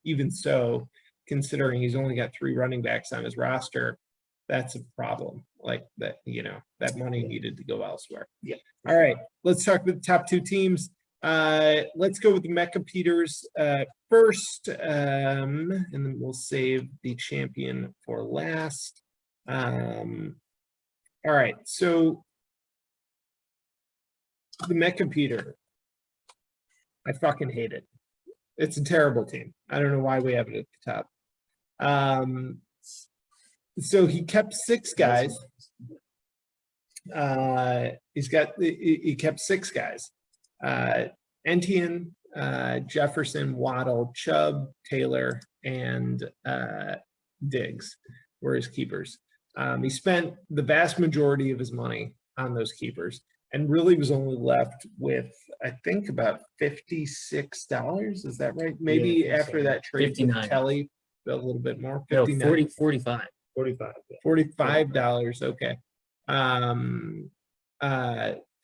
even so, considering he's only got 3 running backs on his roster, that's a problem. Like that, you know, that money needed to go elsewhere. Yeah. All right, let's talk about the top 2 teams. Let's go with the Mecca Peters first, and then we'll save the champion for last. All right, so the Mecca Peter, I fucking hate it. It's a terrible team. I don't know why we have it at the top. So he kept 6 guys. He kept 6 guys. Etienne, Jefferson, Waddle, Chubb, Taylor, and Diggs were his keepers. He spent the vast majority of his money on those keepers and really was only left with, I think, about $56. Is that right? Maybe after that trade with 59. Kelly, a little bit more. No, 59. 45. $45. Okay.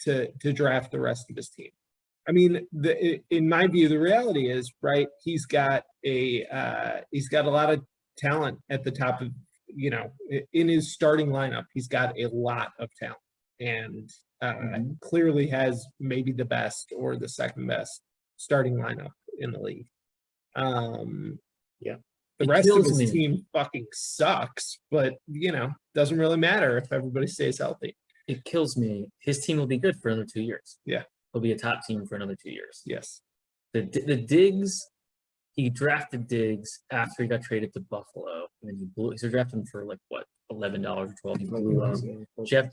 To draft the rest of his team. I mean, in my view, the reality is, right, he's got a lot of talent at the top of, you know, in his starting lineup. He's got a lot of talent, and clearly has maybe the best or the second best starting lineup in the league. The rest of his team fucking sucks, but, you know, doesn't really matter if everybody stays healthy. It kills me. His team will be good for another 2 years. Yeah. He'll be a top team for another 2 years. Yes. The Diggs, he drafted Diggs after he got traded to Buffalo, and then he blew. So drafted him for like what, $11 or $12. He blew up.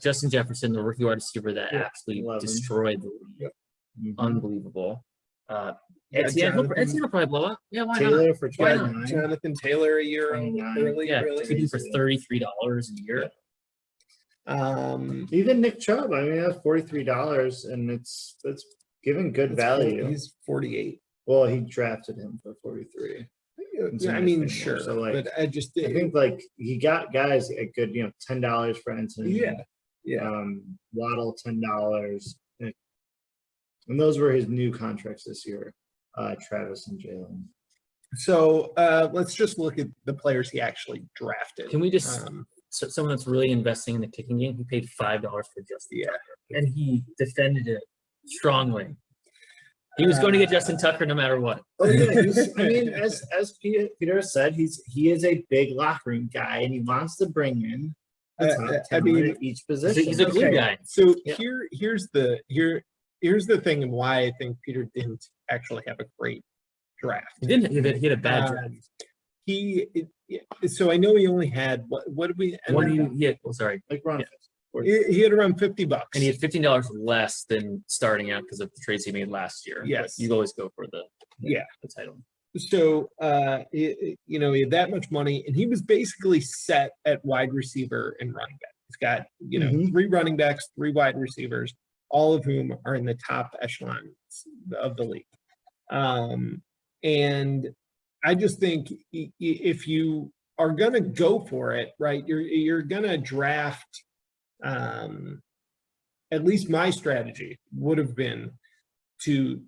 Justin Jefferson, the rookie wide receiver that absolutely 11. destroyed the league. Yep. Unbelievable. Etienne Etienne will probably blow up. Yeah, why Taylor not? for Why 29. not? Jonathan Taylor a year early. Yeah, Really keep him for $33 a year. Even Nick Chubb, I mean, that's $43, and that's giving good value. He's 48. Well, he drafted him for 43. I mean, sure. So, like, but I think like he got guys at good, you know, $10 for Ensign. Yeah. Waddle $10, and those were his new contracts this year. Travis and Jalen. So let's just look at the players he actually drafted. Can we just Um, so someone that's really investing in the kicking game? He paid $5 for Justin Tucker, and he defended it strongly. He was going to get Justin Tucker no matter what. Oh yeah, I mean, as Peter said, he is a big locker room guy, and he wants to bring in the top talent at each position. He's a glue guy. So Yeah. here's the thing and why I think Peter didn't actually have a great draft. He didn't. He had a bad draft. So I know he only had what did we? What do you? Yeah. Oh, sorry. Like Ron. He had around $50, And he had $15 less than starting out because of the trades he made last year. Yes. But you always go for the title. So he had that much money, and he was basically set at wide receiver and running back. He's got 3 running backs, 3 wide receivers, all of whom are in the top echelon of the league. And I just think if you are going to go for it, right, you're going to draft. At least my strategy would have been to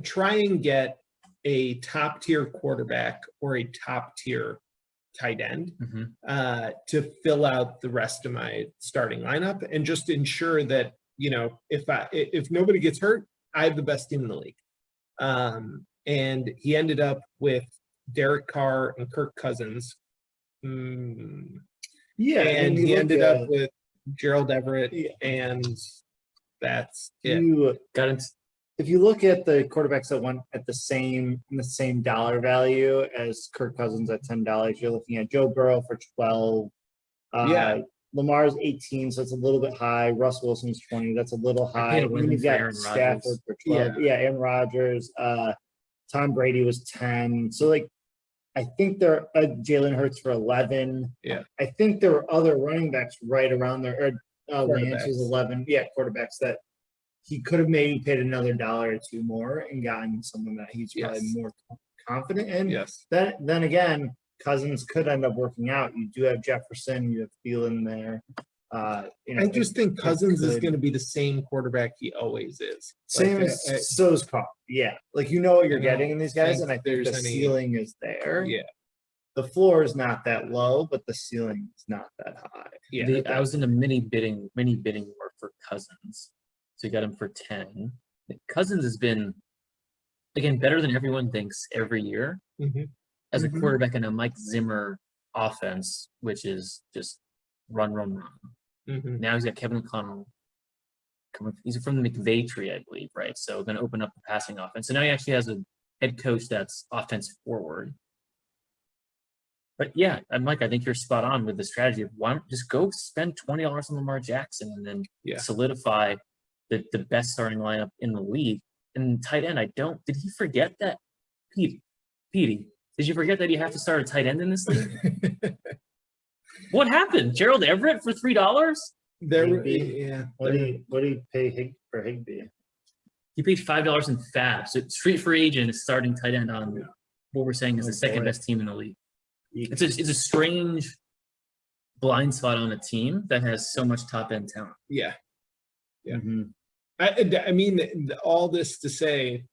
try and get a top tier quarterback or a top tier tight end to fill out the rest of my starting lineup, and just ensure that if nobody gets hurt, I have the best team in the league. And he ended up with Derek Carr and Kirk Cousins. Yeah, and he ended up with Gerald Everett, and that's it. If you look at the quarterbacks that went at in the same dollar value as Kirk Cousins at $10, you're looking at Joe Burrow for 12. Lamar's 18, so it's a little bit high. Russ Wilson's 20, that's a little high. And then you've got Stafford for 12. Yeah, Aaron Rodgers. Tom Brady was 10. So I think there Jalen Hurts for 11. Yeah. I think there were other running backs right around there. Lance was 11. Yeah, quarterbacks that he could have maybe paid another $1 or $2 more and gotten someone that he's probably more confident in. Yes. Then again, Cousins could end up working out. You do have Jefferson, you have Thielen there. I just think Cousins is going to be the same quarterback he always is. Same as so is Carr. Yeah, what you're getting in these guys, and I think the ceiling is there. Yeah, the floor is not that low, but the ceiling is not that high. Yeah, I was in a mini bidding war for Cousins, so you got him for 10. Cousins has been again better than everyone thinks every year as a quarterback in a Mike Zimmer offense, which is just run. Now he's got Kevin O'Connell coming. He's from the McVay tree, I believe, right? So going to open up the passing offense. So now he actually has a head coach that's offensive forward. But yeah, Mike, I think you're spot on with the strategy of why don't just go spend $20 on Lamar Jackson and then solidify the best starting lineup in the league. And tight end, did he forget that? Petey, did you forget that you have to start a tight end in this league? What happened? Gerald Everett for $3? What do you pay for Higbee? He paid $5 in fab. So street free agent is starting tight end on what we're saying is the second best team in the league. It's a strange blind spot on a team that has so much top end talent. Yeah. I mean, all this to say,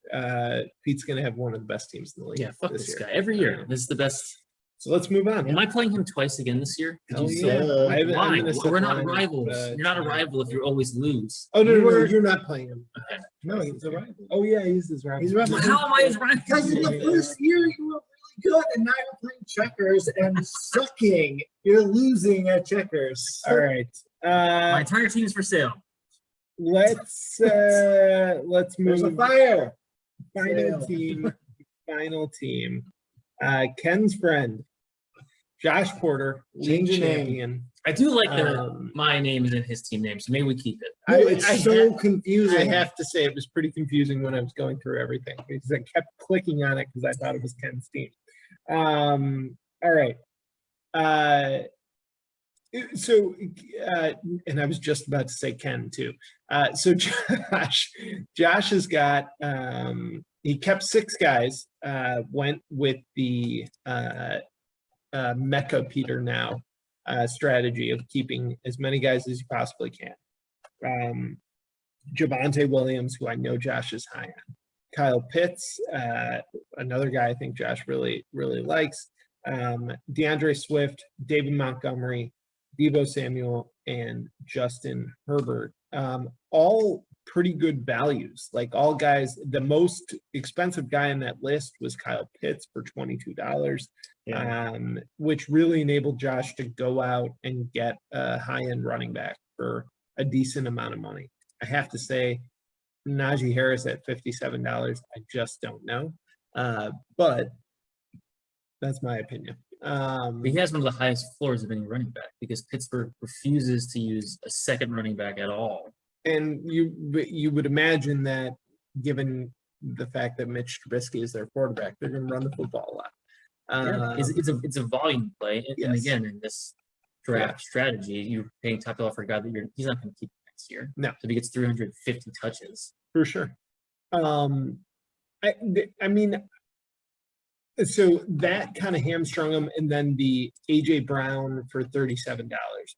Pete's going to have one of the best teams in the league. Yeah, fuck this guy. Every year, this is the best. So let's move on. Am I playing him twice again this year? Why? We're not rivals. You're not a rival if you always lose. Oh, no, you're not playing him. Okay. No, he's a rival. Oh, yeah, he's his rival. How am I his rival? Because in the first year, you were really good, and now you're playing checkers and sucking. You're losing at checkers. All right. My entire team is for sale. Let's move. There's a fire. Final team. Ken's friend, Josh Porter, Change league your name. champion. I do like that my name is in his team name, so maybe we keep it. It's so confusing. I have to say it was pretty confusing when I was going through everything because I kept clicking on it because I thought it was Ken's team. All right. So, and I was just about to say Ken too. So Josh has got, he kept 6 guys, went with the Mecca Peter now strategy of keeping as many guys as you possibly can. Javonte Williams, who I know Josh is high Kyle Pitts, another guy I think Josh really likes. DeAndre Swift, David Montgomery, Deebo Samuel, and Justin Herbert. All pretty good values. Like all guys, the most expensive guy on that list was Kyle Pitts for $22, which really enabled Josh to go out and get a high-end running back for a decent amount of money. I have to say, Najee Harris at $57, I just don't know. But that's my opinion. But he has one of the highest floors of any running back because Pittsburgh refuses to use a second running back at all. And you would imagine that given the fact that Mitch Trubisky is their quarterback, they're going to run the football a lot. It's a volume play. And Yes. again, in this draft strategy, you're paying top dollar for a guy that he's not going to keep next year. No. So if he gets 350 touches. For sure. I mean, so that kind of hamstrung him, and then the AJ Brown for $37,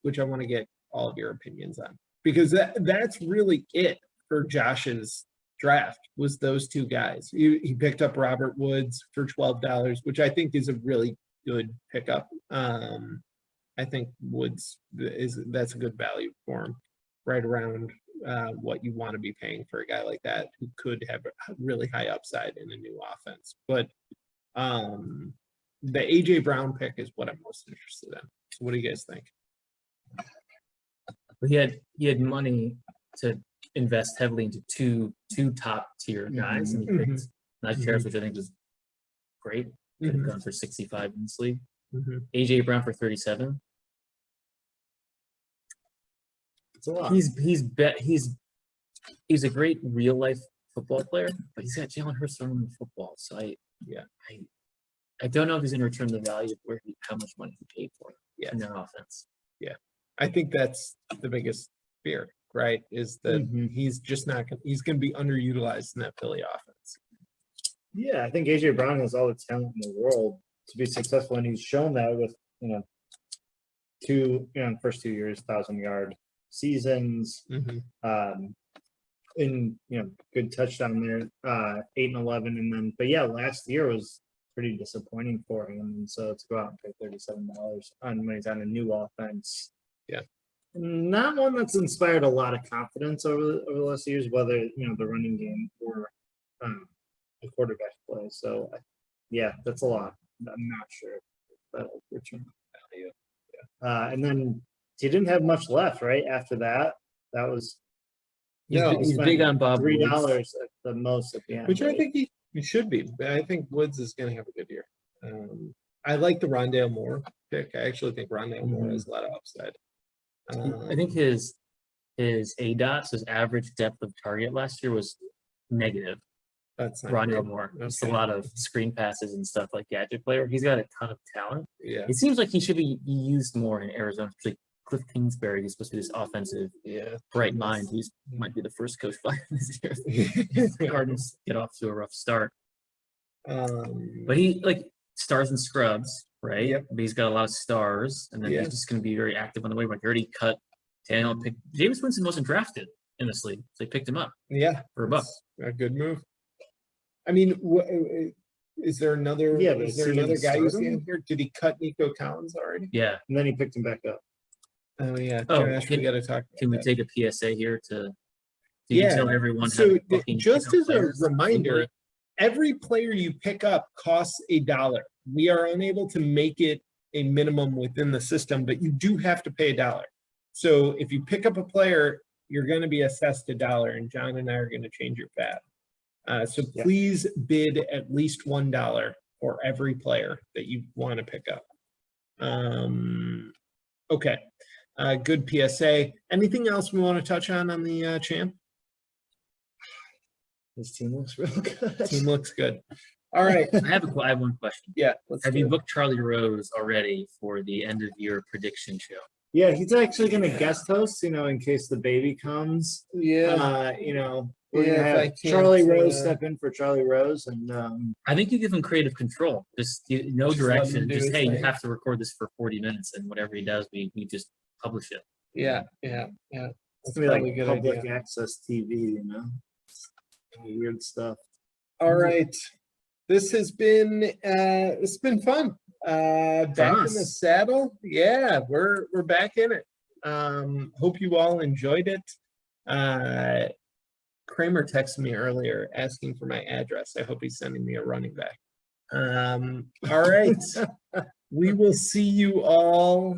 which I want to get all of your opinions on, because that's really it for Josh's draft, was those two guys. He picked up Robert Woods for $12, which I think is a really good pickup. I think Woods that's a good value for him, right around what you want to be paying for a guy like that who could have a really high upside in a new offense. But the AJ Brown pick is what I'm most interested in. So what do you guys think? He had money to invest heavily into two top tier guys, and he picked Najee Harris, which I think was great. Could have gone for 65 in this league. AJ Brown for 37. It's a lot. He's a great real life football player, but he's got Jalen Hurts throwing the football. So I don't know if he's going to return the value of how much money he paid for in that offense. Yeah, I think that's the biggest fear, right? Is that he's just not going. He's going to be underutilized in that Philly offense. Yeah, I think AJ Brown has all the talent in the world to be successful, and he's shown that with first 2 years, 1,000-yard seasons. In good touchdown there, 8 and 11, and then last year was pretty disappointing for him, and so to go out and pay $37 on when he's on a new offense, not one that's inspired a lot of confidence over the last years, whether the running game or the quarterback play. So that's a lot. I'm not sure if that'll return value. And then he didn't have much left right after that. That was he's big on Bob $3 Woods. at the most at the end. Which I think he should be. I think Woods is going to have a good year. I like the Rondale Moore pick. I actually think Rondale Moore has a lot of upside. I think his ADOTS, his average depth of target last year, was negative. That's not Rondale great. Moore. It's Okay. a lot of screen passes and stuff like gadget player. He's got a ton of talent. Yeah. It seems like he should be used more in Arizona, especially Cliff Kingsbury. He's supposed to be this offensive, bright mind. He might be the first coach fired this year. The Cardinals get off to a rough start. But he stars and scrubs, right? Yep. But he's got a lot of stars, and then he's just going to be very active on the way. Like, he already cut Daniel. James Winston wasn't drafted in this league, so they picked him up. Yeah. For a buck. A good move. I mean, is there another? But Is there another guy you see in here? Did he cut Nico Collins already? Yeah. And then he picked him back up. Oh yeah. Oh, Josh, we got to talk. Can we about take a PSA here to tell everyone? So how to just as a reminder, every player you pick up costs $1. We are unable to make it a minimum within the system, but you do have to pay $1. So if you pick up a player, you're going to be assessed $1, and John and I are going to change your fab. So please bid at least $1 for every player that you want to pick up. Okay. Good PSA. Anything else we want to touch on the champ? His team looks real good. Team looks good. All right. I have one question. Yeah. Have you booked Charlie Rose already for the end of year prediction show? Yeah, he's actually going to guest host, in case the baby comes. Yeah. We're going to have Charlie Rose step in for Charlie Rose. And I think you give him creative control. Just no Just let him direction. do Just, his hey, you thing. have to record this for 40 minutes, and whatever he does, we just publish it. Yeah. it's going to be like public access TV, weird stuff. All right. This has been it's been fun. Back in the us. saddle. Yeah, we're back in it. Hope you all enjoyed it. Kramer texted me earlier asking for my address. I hope he's sending me a running back. All right. We will see you all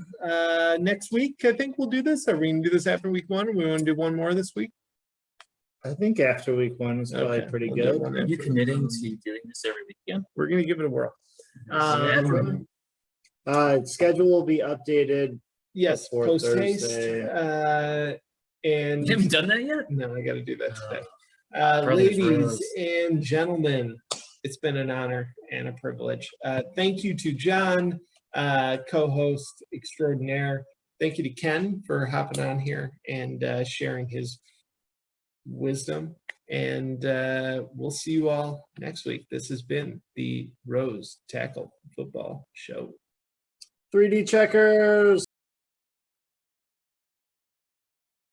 next week. I think we'll do this. Are we gonna do this after week 1? Or we want to do one more this week? I think after week 1 is probably Okay, pretty we'll do good. one Are you after. committing to doing this every weekend? We're gonna give it a whirl. Schedule will be updated. Yes, Before post haste. Thursday. And You haven't done that yet? no, I got to do that today. Brothers Ladies Rose. and gentlemen, it's been an honor and a privilege. Thank you to John, co-host extraordinaire. Thank you to Ken for hopping on here and sharing his wisdom. And we'll see you all next week. This has been the Rose Tackle Football Show. 3D checkers.